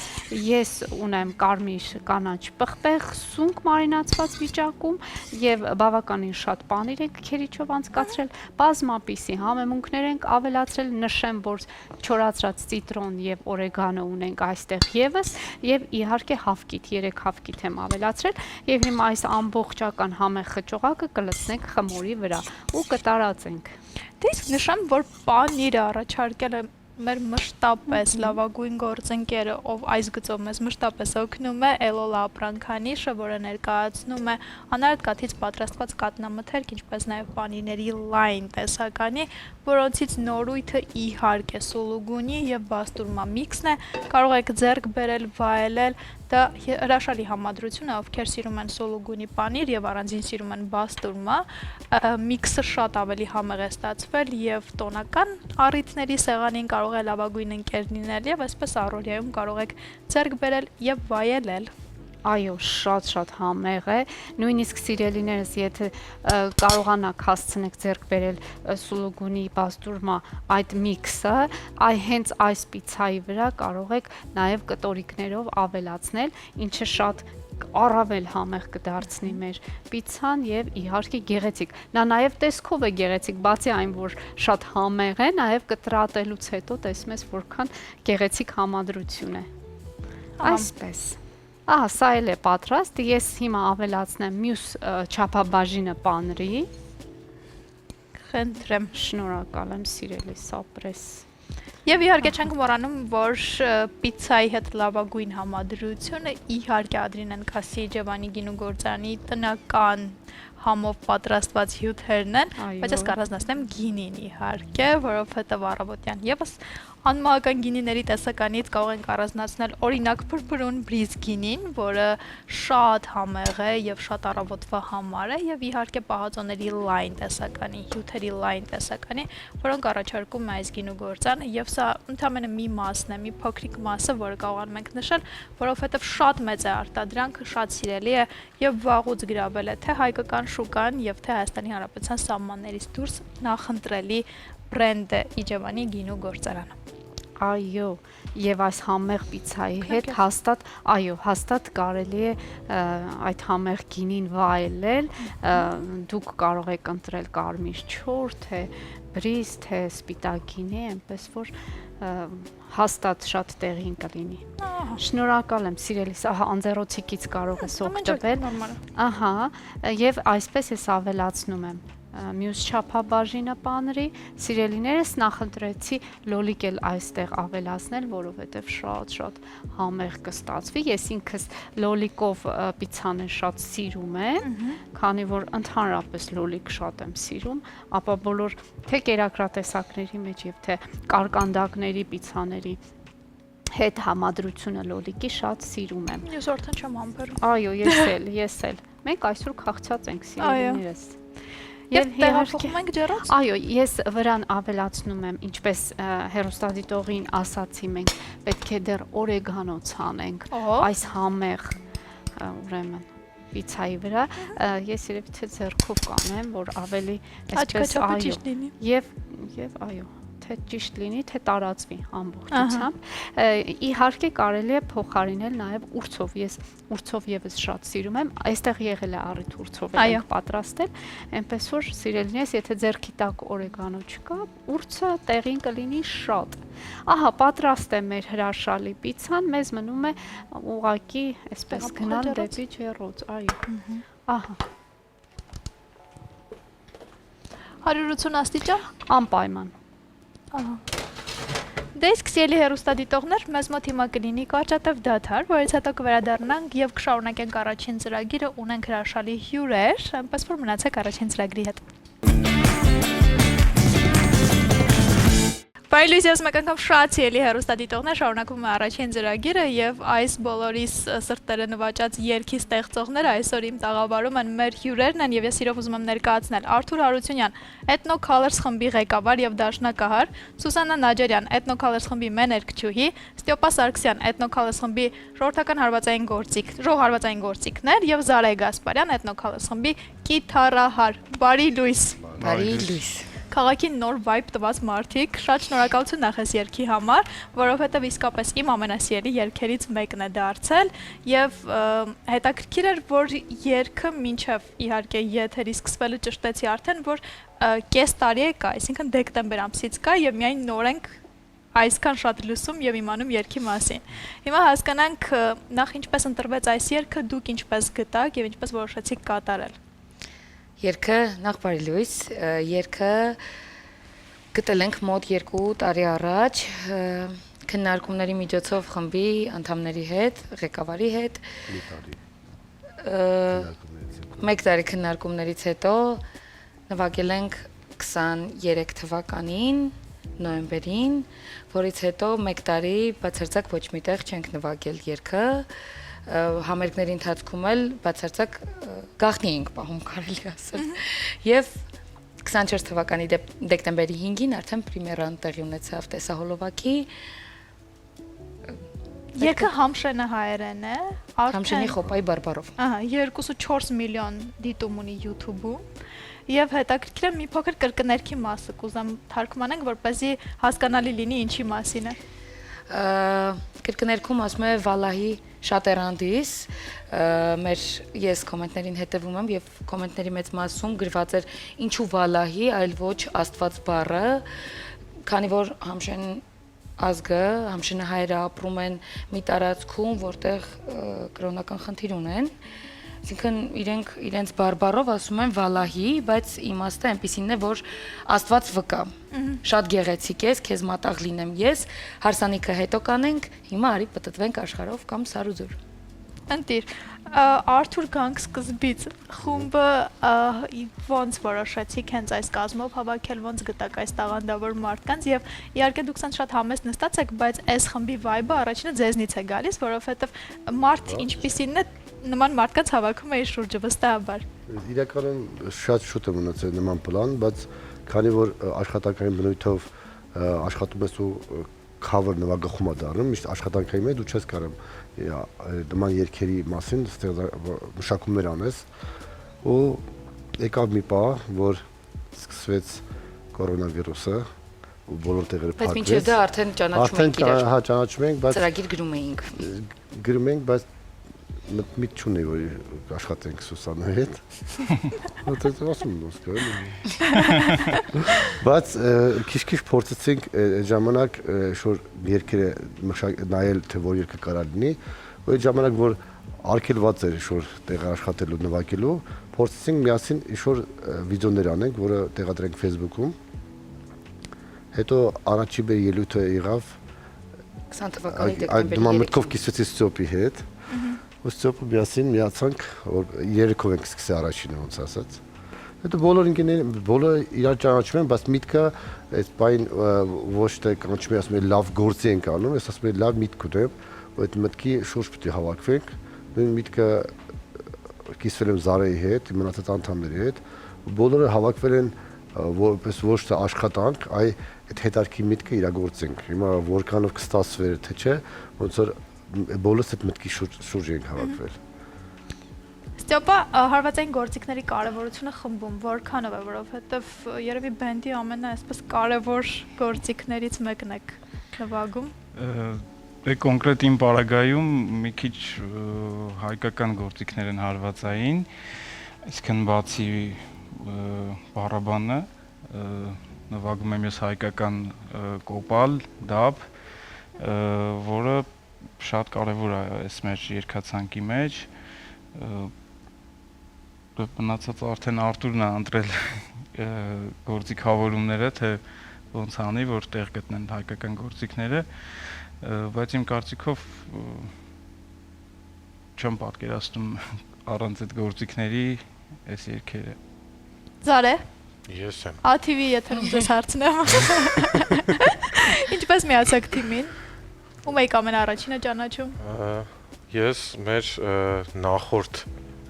Ես ունեմ կարմիր կանաչ պղպեղ, սունկ մարինացված վիճակում եւ բավականին շատ պանիր ենք քերիչով անցկացրել, բազմապիսի համեմունքներ ենք ավելացրել, նշեմ, որ չորացրած ցիտրոն եւ օրեգանո ունենք այստեղ եւս եւ իհարկե հավկիթ, 3 հավկիթ եմ ավելացրել եւ հիմա այս ամբողջական համեղ խճողակը կլցնենք խմորի վրա ու կտարածենք։ Դե իսկ նշեմ, որ պանիրը առաջարկել է մեր մշտապես լավագույն գործընկերը, ով այս գծով մեզ մշտապես օգնում է, Էլոլա ապրանքանիշը, որը ներկայացնում է անարդ կաթից պատրաստված կատնամթերք, ինչպես նաև պանիրների լայն տեսականի, որոնցից նորույթը իհարկե սուլուգունի եւ բաստուրմա միքսն է, կարող եք ձեռք բերել, վայելել, դա հրաշալի համադրություն է, ովքեր սիրում են սուլուգունի պանիր եւ առանձին սիրում են բաստուրմա, միքսը շատ ավելի համեղ է ստացվել եւ տոնական առիթների սեղանին կարող է լավագույն ընկեր լինել եւ այսպես առօրյայում կարող եք ձեռք բերել եւ վայելել։ Այո, շատ համեղ է, նույնիսկ սիրելիներս, եթե կարողանաք հասցնեք ձեռք բերել սուլուգունի բաստուրմա այդ միքսը, հենց այս պիցայի վրա կարող եք նաև կտորիկներով ավելացնել, ինչը շատ առավել համեղ կդարձնի մեր պիցան եւ իհարկե գեղեցիկ։ Նա նաև տեսքով է գեղեցիկ, բացի այն, որ շատ համեղ է, նաև կտրատելուց հետո տեսնում ես որքան գեղեցիկ համադրություն է։ Այսպես։ Ահա, սա էլ է պատրաստ, ես հիմա ավելացնեմ մյուս չափաբաժինը պանրի։ Խնդրեմ, շնորհակալ եմ սիրելիս, ապրես։ Եվ իհարկե չենք մոռանում, որ պիցայի հետ լավագույն համադրությունը իհարկե Ադրինեն Քասիջևանի գինու գործարանի տնական համով պատրաստված հյութերն են, բայց ես կառանձնացնեմ գինին իհարկե, որովհետև առավոտյան եւս անմահական գինիների տեսականից կարող ենք առանձնացնել օրինակ փրփրուն բրիզ գինին, որը շատ համեղ է եւ շատ առավոտվա համար է եւ իհարկե պահածոների լայն տեսականի, հյութերի լայն տեսականի, որոնք առաջարկում է այս գինու գործարանը եւ սա ընդամենը մի մասն է, մի փոքրիկ մասը, որը կարողանում ենք նշել, որովհետև շատ մեծ է արտադրանքը, շատ սիրելի է եւ վաղուց գրավել է թե հայկական շուկան եւ թե Հայաստանի Հանրապետության սահմաններից դուրս նախընտրելի բրենդ է Իջևանի գինու գործարանը։ Այո, եւ այս համեղ պիցայի հետ հաստատ կարելի է այդ համեղ գինին վայելել, դուք կարող եք ընտրել կարմիր չոր, թե բրիզ, թե սպիտակ գինի, այնպես որ հաստատ շատ տեղին կլինի։ Շնորհակալ եմ սիրելիս, ահա անձեռոցիկից կարող ես օգտվել։ Ահա, եւ այսպես ես ավելացնում եմ մյուս չափաբաժինը պանրի, սիրելիներս նախընտրեցի լոլիկ էլ այստեղ ավելացնել, որովհետև շատ համեղ կստացվի, ես ինքս լոլիկով պիցաներ շատ սիրում եմ, քանի որ ընդհանրապես լոլիկ շատ եմ սիրում, ապա բոլոր թե կերակրատեսակների մեջ եւ թե կարկանդակների պիցաների հետ համադրությունը լոլիկի շատ սիրում եմ։ Ես արդեն չեմ համբերում։ Այո, ես էլ։ Մենք այսօր քաղցած ենք սիրելիներս։ Եվ տեղափոխում ենք ջեռոց։ Այո, ես վրան ավելացնում եմ, ինչպես հերոստատիտողին ասացի, մենք պետք է դեռ օրեգանո ցանենք, այս համեղ, ուրեմն պիցայի վրա, ես երևի թե ձեռքով կանեմ, որ ավելի այսպես այո, եւ այո, թե ճիշտ լինի, թե տարածվի ամբողջությամբ։ Իհարկե կարելի է փոխարինել նաև ուրցով, ես ուրցով եւս շատ սիրում եմ, այստեղ եղել է առիթ ուրցով ենք պատրաստել, այնպես որ սիրելիներս, եթե ձեռքի տակ օրեգանո չկա, ուրցը տեղին կլինի շատ։ Ահա, պատրաստ է մեր հրաշալի պիցան, մեզ մնում է ուղղակի այսպես գնալ դեպի ջեռոց, այո։ Ահա։ 180 աստիճան։ Անպայման։ Դե իսկ սիրելի հեռուստադիտողներ, մեզ մոտ հիմա կլինի կարճատև դադար, որից հետո կվերադառնանք եւ կշարունակենք առաջին ծրագիրը, ունենք հրաշալի հյուրեր, այնպես որ մնացեք առաջին ծրագրի հետ։ Բարի լույս մեկ անգամ շատ սիրելի հեռուստադիտողներ, շարունակվում է առաջին ծրագիրը եւ այս բոլորիս սրտերը նվաճած երգի ստեղծողները այսօր իմ տաղավարում են մեր հյուրերն են եւ ես իրոք ուզում եմ ներկայացնել Արթուր Հարությունյան, Ethno Colors խմբի ղեկավար եւ դաշնակահար, Սուսաննա Նաջարյան, Ethno Colors խմբի մեներկչուհի, Ստյոպա Սարգսյան, Ethno Colors խմբի ժողովրդական հարվածային գործիքներ եւ Զարայ Գասպարյան, Ethno Colors խմբի կիթառահար։ Բարի լույս։ Բարի լույս։ քաղաքին նոր vibe տված մարդիկ, շատ շնորհակալություն նախ այս երգի համար, որովհետև իսկապես իմ ամենասիրելի երգերից մեկն է դարձել եւ հետաքրքիր էր, որ երգը մինչեւ իհարկե եթերի սկսվելը ճշտեցի արդեն, որ կես տարի է կա, այսինքն դեկտեմբեր ամսից կա եւ միայն նոր ենք այսքան շատ լուսում եւ իմանում երգի մասին։ Հիմա հասկանանք նախ ինչպես ընտրվեց այս երգը, դուք ինչպես գտաք եւ ինչպես որոշեցիք կատարել։ Երգը նախ բարի լույս, երգը գտել ենք մոտ 2 տարի առաջ, քննարկումների միջոցով խմբի անդամների հետ, ղեկավարի հետ։ Մեկ տարի քննարկումներից հետո նվագել ենք 23 թվականին նոյեմբերին, որից հետո մեկ տարի բացարձակ ոչ միտեղ չենք նվագել երգը, համերգների ընթացքում էլ բացարձակ գաղտնի էինք պահում, կարելի ասել։ Եվ 24 թվականի դեկտեմբերի 5-ին արդեն պրեմիերան տեղի ունեցավ տեսահոլովակի։ Երգը համշենը հայերեն է, Համշենի խոպայի բարբարով։ Ահա, 2.4 միլիոն դիտում ունի YouTube-ում։ Եվ հետաքրքիր է մի փոքր կրկներքի մասը կուզեմ թարգմանենք, որպեսզի հասկանալի լինի ինչի մասին է։ Կրկներքում ասում է Վալահի Շատերանդիս, ես կոմենտներին հետևում եմ եւ կոմենտների մեծ մասում գրված էր ինչու Վալահի, այլ ոչ Աստված բառը, քանի որ համշեն ազգը, համշենը հայերը ապրում են մի տարածքում, որտեղ կրոնական խնդիր ունեն, այսինքն իրենց բարբառով ասում են Վալահի, բայց իմաստը այնպիսին է, որ Աստված վկա, շատ գեղեցիկ ես, քեզ մատաղ լինեմ ես, հարսանիքը հետո կանենք, հիմա արի պտտվենք աշխարհով կամ սարուձուր։ Ընտիր, Արթուր գանք սկզբից, խումբը ոնց որոշեցիք հենց այս կազմով հավաքել, ոնց գտաք այս տաղանդավոր մարդկանց եւ իհարկե դուք ցած շատ համեստ նստած եք, բայց այս խմբի vibe-ը առաջինը ձեզնից է գալիս, որովհետեւ մարդ ինչպիսին է նման մարդկանց հավաքում է իր շուրջը վստահաբար։ Իրականում շատ շուտ է մնացել նման պլան, բայց քանի որ աշխատանքային բնույթով աշխատում ես ու cover նվագախում է դառնում, միշտ աշխատանքային մեջ դու չես կարող նման երգերի մասին մշակումներ անես ու եկավ մի պահ, որ սկսվեց կորոնավիրուսը ու բոլոր տեղերը փակվեց։ Բայց մինչև դա արդեն ճանաչում ենք իրար։ Հա, ճանաչում ենք, բայց ծրագիր գրում էինք։ Գրում ենք, բայց միտ չունի որ աշխատենք Սուսանայի հետ։ Որտեղ ասում եմ ոսկե։ Բայց քիչ-քիչ փորձեցինք այդ ժամանակ շուտ երկերը նայել թե որ երկը կարա լինի, ու այդ ժամանակ որ արկելված էր շուտ տեղը աշխատելու նվագելու, փորձեցինք միասին շուտ վիդեոներ անենք, որը տեղադրենք Facebook-ում։ Հետո առաջի բեր ելույթը եղավ 20 թվականի դեկտեմբերի 3-ին։ Մտքով կիսվեցի Ստյոպի հետ։ Ոստոպը միասին միացանք, որ երեքով ենք սկսել առաջինը ոնց ասած։ Հետո բոլոր ինքները բոլորը իրար ճանաչում են, բայց միտքը այս բայն ոչ թե կանչում եմ ասում եմ լավ գործի ենք անում, ես ասում եմ լավ միտք ունեմ, ու այդ մտքի շուրջ պետք է հավաքվենք։ Նույն միտքը կիսվել եմ Զարայի հետ, մնացած անդամների հետ, բոլորը հավաքվել են որպես ոչ թե աշխատանք, այ այդ հետարքի միտքը իրագործենք։ Հիմա որքանով կստացվեր թե չէ, ոնց որ բոլորս այդ մտքի շուրջ ենք հավաքվել։ Ստյոպա, հարվածային գործիքների կարևորությունը խմբում որքանով է, որովհետև երևի բենդի ամենաայսպես կարևոր գործիքներից մեկն եք նվագում։ Դե կոնկրետ իմ պարագայում մի քիչ հայկական գործիքներ են հարվածային, այսինքն բացի բառաբանը նվագում եմ ես հայկական կոպալ, դափ, որը շատ կարևոր է այս մեր երգացանկի մեջ։ Մնացած արդեն Արտուրն է ընտրել գործիքավորումները, թե ոնց անի, որ տեղ գտնեն հայկական գործիքները, բայց իմ կարծիքով չեմ պատկերացնում առանց այդ գործիքների այս երգերը։ Զարե։ Ես եմ։ ATV եթերում ձեզ հարցնեմ։ Ինչպես միացաք թիմին։ Ում եք ամենաառաջինը ճանաչում։ Ես մեր նախորդ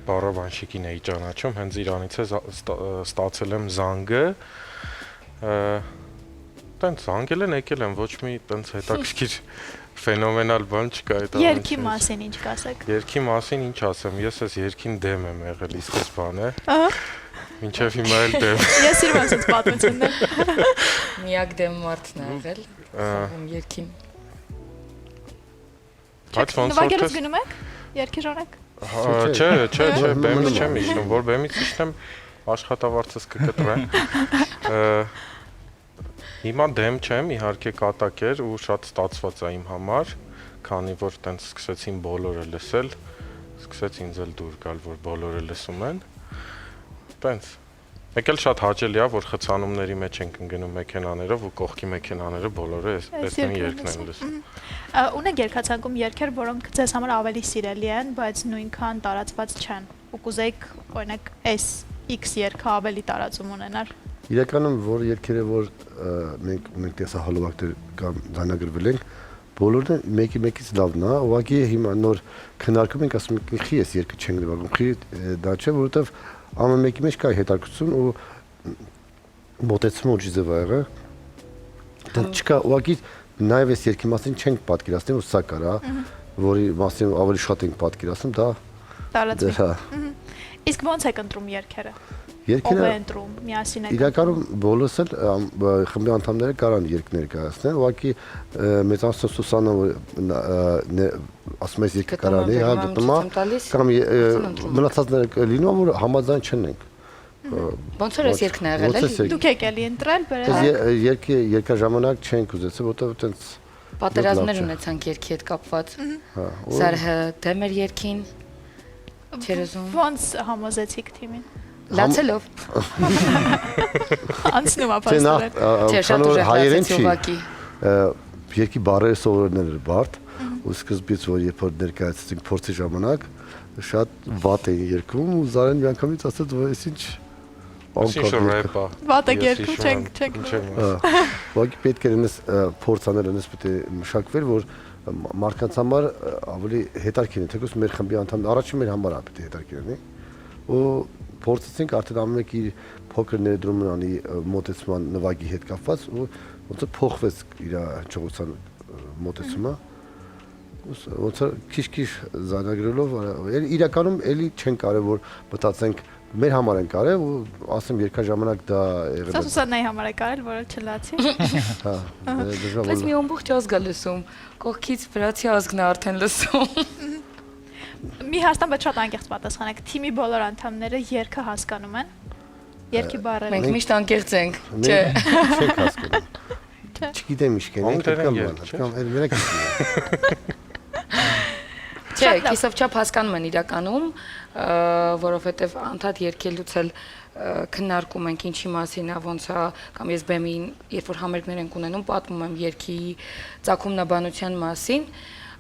բառաբանշիկին էի ճանաչում, հենց իրանից է ստացել եմ զանգը։ Տենց զանգել են, եկել են, ոչ մի տենց հետաքրքիր ֆենոմենալ բան չկա այդ ամենը։ Երգի մասին ինչ կասեք։ Երգի մասին ինչ ասեմ, ես այս երգին դեմ եմ եղել ի սկզբանե։ Մինչև հիմա էլ դեմ։ Ես սիրում եմ ասած պատմություններ։ Միակ դեմ մարդն է եղել, ում երկին։ Բայց ոնց Նվագելուց գնում եք։ Երկի ժանեք։ Չէ, բեմից չեմ իջնում, որ բեմից իջնեմ աշխատավարձս կկտրեմ։ Հիմա դեմ չեմ, իհարկե կատակ էր ու շատ ստացված է իմ համար, քանի որ տենց սկսեցին բոլորը լսել, սկսեց ինձ էլ դուր գալ, որ բոլորը լսում են։ Տենց Մեկ էլ շատ հաճելի է, որ խցանումների մեջ ենք ընկնում մեքենաներով ու կողքի մեքենաները բոլորը այստեղ երգն են լսում։ Ունեք երգացանկում երգեր, որոնք ձեզ համար ավելի սիրելի են, բայց նույնքան տարածված չեն։ Ու կուզեիք, օրինակ, այս X երգը ավելի տարածում ունենար։ Իրականում որ երգերը, որ մենք տեսահոլովակներ կամ ձայնագրվել ենք, բոլորը մեկից լավն է, ուղղակի հիմա նոր քննարկում ենք, ասում ենք, խի էս երգը չենք նվագում, խի դա չէ, որովհետև ամեն մեկի մեջ կա հետաքրքրություն ու մոտեցումը ու ջիզը վայրը։ Դա չկա, ուղղակի նաև այս երգի մասին չենք պատկերացնում, որ սա կարա, որի մասին ավելի շատ ենք պատկերացնում, դա տարածվի։ Իսկ ո՞նց եք ընտրում երգերը։ Երգերը ով է ընտրում, միասին եք։ Իրականում բոլորս էլ խմբի անդամները կարան երգ ներկայացնել, ուղղակի մեծամասն Սուսանա ասում ես երգը կարան է, հա դտումա, կամ մնացածները լինում որ համաձայն չենք։ Ոնց որ այս երգն է եղել էլի։ Դուք եք էլի ընտրել, բերել։ Երկա ժամանակ չենք ուզեցել, որտեղ այտենց պատերազմներ ունեցանք երգի հետ կապված։ Սարհը դեմ էր երգին։ Ոնց համոզեցիք թիմին։ Լացելով։ Անցնում ապաստորեն։ Չէ, շատ ուժեղ լացեցի ուղղակի։ Երկի բառերը սովորելն էր բարդ, ու սկզբից որ երբ որ ներկայացրեցինք փորձի ժամանակ, շատ վատ էին երգում ու Զարեն միանգամից ասաց, որ այս ինչ անկապ է։ Վատ է երգում, չենք։ Ուղղակի պետք է այնպես փորձանել, այնպես պետք է մշակվել, որ մարդկանց համար ավելի հետաքրքիր է, թեկուզ մեր խմբի անդամ առաջին մեր համար է պետք է հետաքրքիր լինի։ Ու փորձեցինք արդեն ամեն մեկ իր փոքր ներդրումն անի մոտեցման նվագի հետ կապված ու ոնց որ փոխվեց իր հաջողության մոտեցումը ոնց որ քիչ-քիչ զանագրելով իրականում էլի չեն կարել որ մտածենք մեր համար են կարել ու ասեմ երկար ժամանակ դա եղել է Սուսանայի համար է կարել, որը չլացի։ Հա, բայց մի ամբողջ ազգ է լսում, կողքից վրացի ազգն է արդեն լսում։ Մի հարցան, բայց շատ անկեղծ պատասխանեք։ Թիմի բոլոր անդամները երգը հասկանում են։ Երգի բառերը։ Մենք միշտ անկեղծ ենք, չէ։ Չենք հասկանում։ Չգիտեմ ինչ կենենք, կամ այլ մենակ գիտեմ։ Չէ, կիսով չափ հասկանում են իրականում, որովհետև անդադ երգելուց էլ քննարկում ենք ինչի մասին է, ոնց է, կամ ես բեմին, երբ որ համերգներ ենք ունենում, պատմում եմ երգի ծագումնաբանության մասին,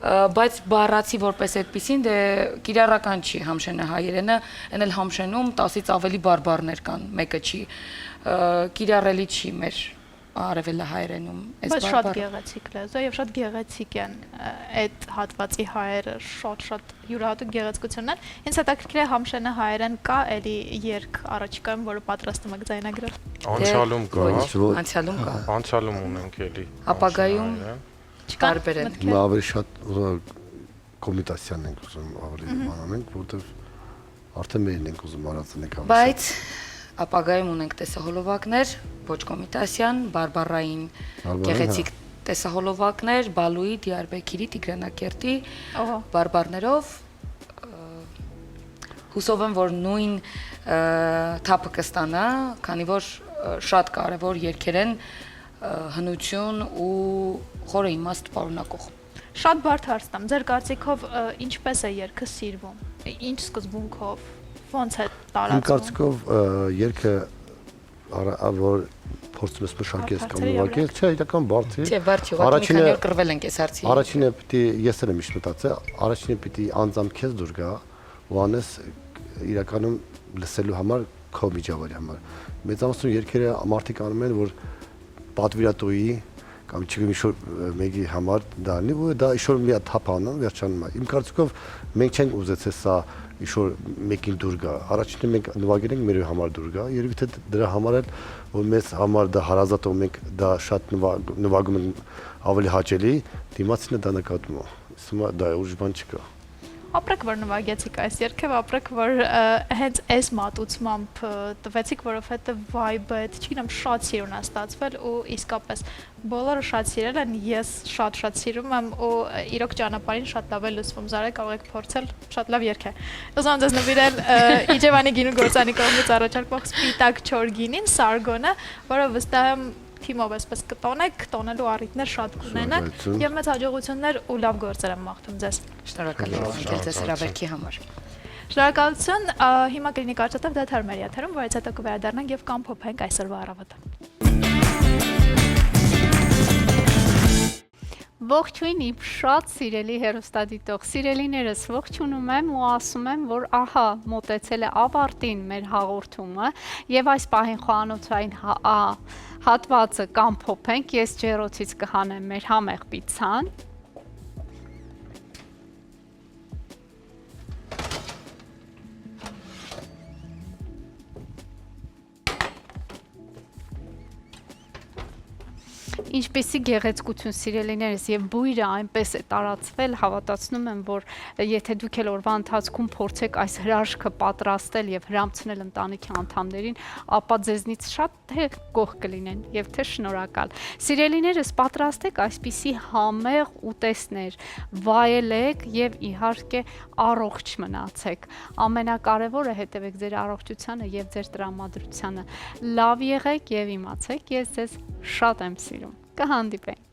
բայց բառացի որպես այդպեսին դե կիրառական չի համշենը հայերենը, այն էլ համշենում 10-ից ավելի բարբառներ կան, մեկը չի, կիրառելի չի մեր արևելահայերենում այս բայց շատ գեղեցիկ լեզու եւ շատ գեղեցիկ են այդ հատվածի հայերը շատ յուրահատուկ գեղեցկություն են ինձ հետաքրքիր է համշենը հայերեն կա էլի երգ առաջիկայում որը պատրաստում եք ձայնագրել անցյալում կա անցյալում ունենք էլի ապագայում չկարբեր են Մենք ավելի շատ կոմիտասիան ենք ուզում ավելի անենք որտեղ արդեն մերն ենք ուզում արածնենք ավելի բայց ապագայում ունենք տեսահոլովակներ, ոչ կոմիտասիան, բարբառային գեղեցիկ տեսահոլովակներ, Բալուի, Դիարբեկիրի, Տիգրանակերտի բարբառներով հուսով եմ, որ նույն թափը կստանա, քանի որ շատ կարևոր երգեր են հնություն ու խորը իմաստ պարունակող։ Շատ բարդ հարց տամ, ձեր կարծիքով ինչպես է երգը սիրվում, ինչ սկզբունքով ոնց է տարածվում։ Իմ կարծիքով երգը որ փորձում ես մշակել կամ նվագել, չէ, իրական բարդ է։ Չէ, բարդ չի, առաջինը կռվել ենք այս հարցի։ Առաջինը պիտի ես էլ եմ միշտ մտածել, առաջինը պիտի անձամբ քեզ դուր գա ու անես իրականում լսելու համար քո միջավայրի համար։ Մեծամասն երգերը մարդիկ անում են, որ պատվիրատուի կամ չգիտեմ ինչ-որ մեկի համար դառնի ու դա ինչ-որ մի հատ թափ անում վերջանում է։ Իմ կարծիքով մենք չենք ուզեցել սա ինչ-որ մեկին դուր գա։ Առաջինը մենք նվագել ենք մեր համար դուր գա։ Երևի թե դրա համար էլ որ մեզ համար դա հարազատ ու մենք դա շատ նվագում ենք ավելի հաճելի, դիմացինը դա նկատում է։ Իսկ դա ուրիշ բան չկա։ Ապրեք, որ նվագեցիք այս երգով, ապրեք, որ հենց այս մատուցմամբ տվեցիք, որովհետև vibe-ը, չգիտեմ, շատ սիրուն է ստացվել ու իսկապես բոլորը շատ սիրել են, ես շատ սիրում եմ ու իրոք ճանապարհին շատ լավ է լսվում, Զարե կարող եք փորձել, շատ լավ երգ է։ Ուզում եմ ձեզ նվիրել Իջևանի գինու գործանի կողմից առաջարկվող Սպիտակ չոր գինին, Սարգոնը, որը վստահ եմ թիմով այսպես կտոնեք, տոնելու առիթներ շատ կունենաք եւ մեծ հաջողություններ ու լավ գործեր եմ մաղթում ձեզ։ Շնորհակալ եմ ձեզ հրավերքի համար։ Շնորհակալություն, հիմա կլինի կարծատև դադար մեր եթերում, որից հետո կվերադառնանք եւ կամփոփենք այսօրվա առավոտը։ Ողջույն իմ շատ սիրելի հեռուստադիտող սիրելիներս, ողջունում եմ ու ասում եմ, որ ահա մոտեցել է ավարտին մեր հաղորդումը եւ այս պահին խոհանոցային հատվածը կամփոփենք, ես ջեռոցից կհանեմ մեր համեղ պիցցան։ Ինչպեսի գեղեցկություն սիրելիներս եւ բույրը այնպես է տարածվել, հավատացնում եմ, որ եթե դուք էլ օրվա ընթացքում փորձեք այս հրաշքը պատրաստել եւ հրամցնել ընտանիքի անդամներին, ապա ձեզնից շատ թե գոհ կլինեն եւ թե շնորհակալ։ Սիրելիներս, պատրաստեք այսպիսի համեղ ուտեստներ, վայելեք եւ իհարկե առողջ մնացեք։ Ամենակարևորը հետևեք ձեր առողջությանը եւ ձեր տրամադրությանը։ Լավ եղեք եւ իմացեք, ես ձեզ շատ եմ սիրում։ Կհանդիպենք։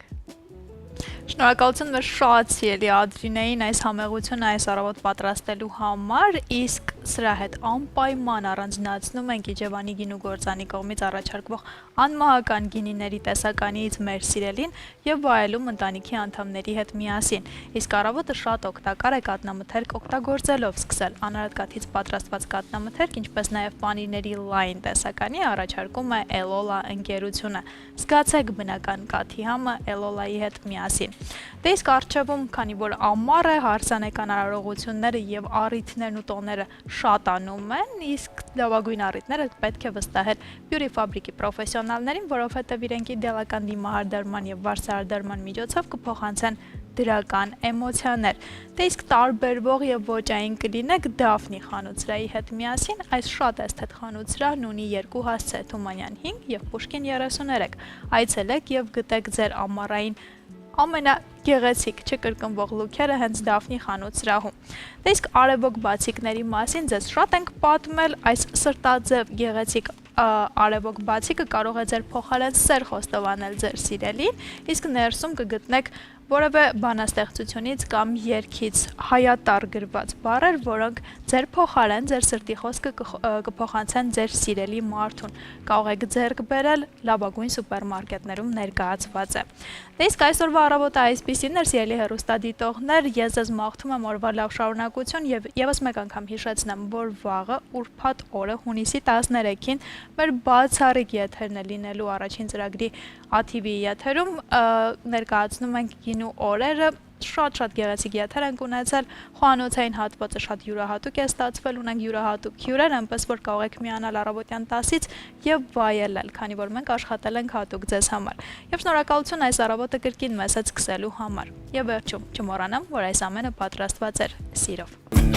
Շնորհակալություն մեր շատ սիրելի Ադրինեին այս համեղությունը այս առավոտ պատրաստելու համար, իսկ սրա հետ անպայման առանձնացնում ենք Իջևանի գինու գործանի կողմից առաջարկվող անմահական գինիների տեսականիից մեր սիրելին եւ վայելում ընտանիքի անդամների հետ միասին։ Իսկ առավոտը շատ օգտակար է կատնամթերք օգտագործելով սկսել անարատկաթից պատրաստված կատնամթերք, ինչպես նաեւ պանիրների լայն տեսականի առաջարկում է Էլոլա ընկերությունը։ Զգացեք բնական կաթի համը Էլոլայի հետ միասին։ Դե իսկ առջևում, քանի որ ամառ է, հարսանեկան արարողությունները եւ առիթներն ու տոները շատանում են, իսկ լավագույն առիթները պետք է վստահել բյուրի ֆաբրիկի պրոֆեսիոնալներին, որովհետեւ իրենք իդեալական դիմահարդարման եւ վարսահարդարման միջոցով կփոխանցեն դրական էմոցիաներ։ Դե իսկ տարբերվող եւ ոճային կլինեք Դաֆնի խանութսրահի հետ միասին, այս շատ էսթետ խանութսրահն ունի 2 հասցե Թումանյան 5 եւ Պուշկին 33։ Այցելեք եւ գտեք ձեր ամառային ամենագեղեցիկ չկրկնվող լուքերը հենց Դաֆնի խանութսրահում։ Դե իսկ արևոք բացիկների մասին ձեզ շատ ենք պատմել, այս սրտաձև գեղեցիկ արևոք բացիկը կարող է ձեր փոխարեն սեր խոստովանել ձեր սիրելին, իսկ ներսում կգտնեք որևէ բանաստեղծությունից կամ երգից հայատար գրված բառեր, որոնք ձեր փոխարեն ձեր սրտի խոսքը կփոխանցեն ձեր սիրելի մարդուն։ Կարող եք ձեռք բերել լավագույն սուպերմարկետներում ներկայացված է։ Դե իսկ այսօրվա առավոտը այսպիսին էր, սիրելի հեռուստադիտողներ, ես ձեզ մաղթում եմ օրվա լավ շարունակություն եւ եւս մեկ անգամ հիշեցնեմ, որ վաղը ուրբաթ օրը հունիսի 13-ին մեր բացառիկ եթերն է լինելու առաջին ծրագրի ATV եթերում ներկայացնում ենք գինու օրերը, շատ գեղեցիկ եթեր ենք ունեցել, խոհանոցային հատվածը շատ յուրահատուկ է ստացվել, ունենք յուրահատուկ հյուրեր, այնպես որ կարող եք միանալ առավոտյան 10-ից եւ վայելել, քանի որ մենք աշխատել ենք հատուկ ձեզ համար։ Եվ շնորհակալություն այս առավոտը կրկին մեզ հետ սկսելու համար։ Եվ վերջում չմոռանամ, որ այս ամենը պատրաստված էր սիրով։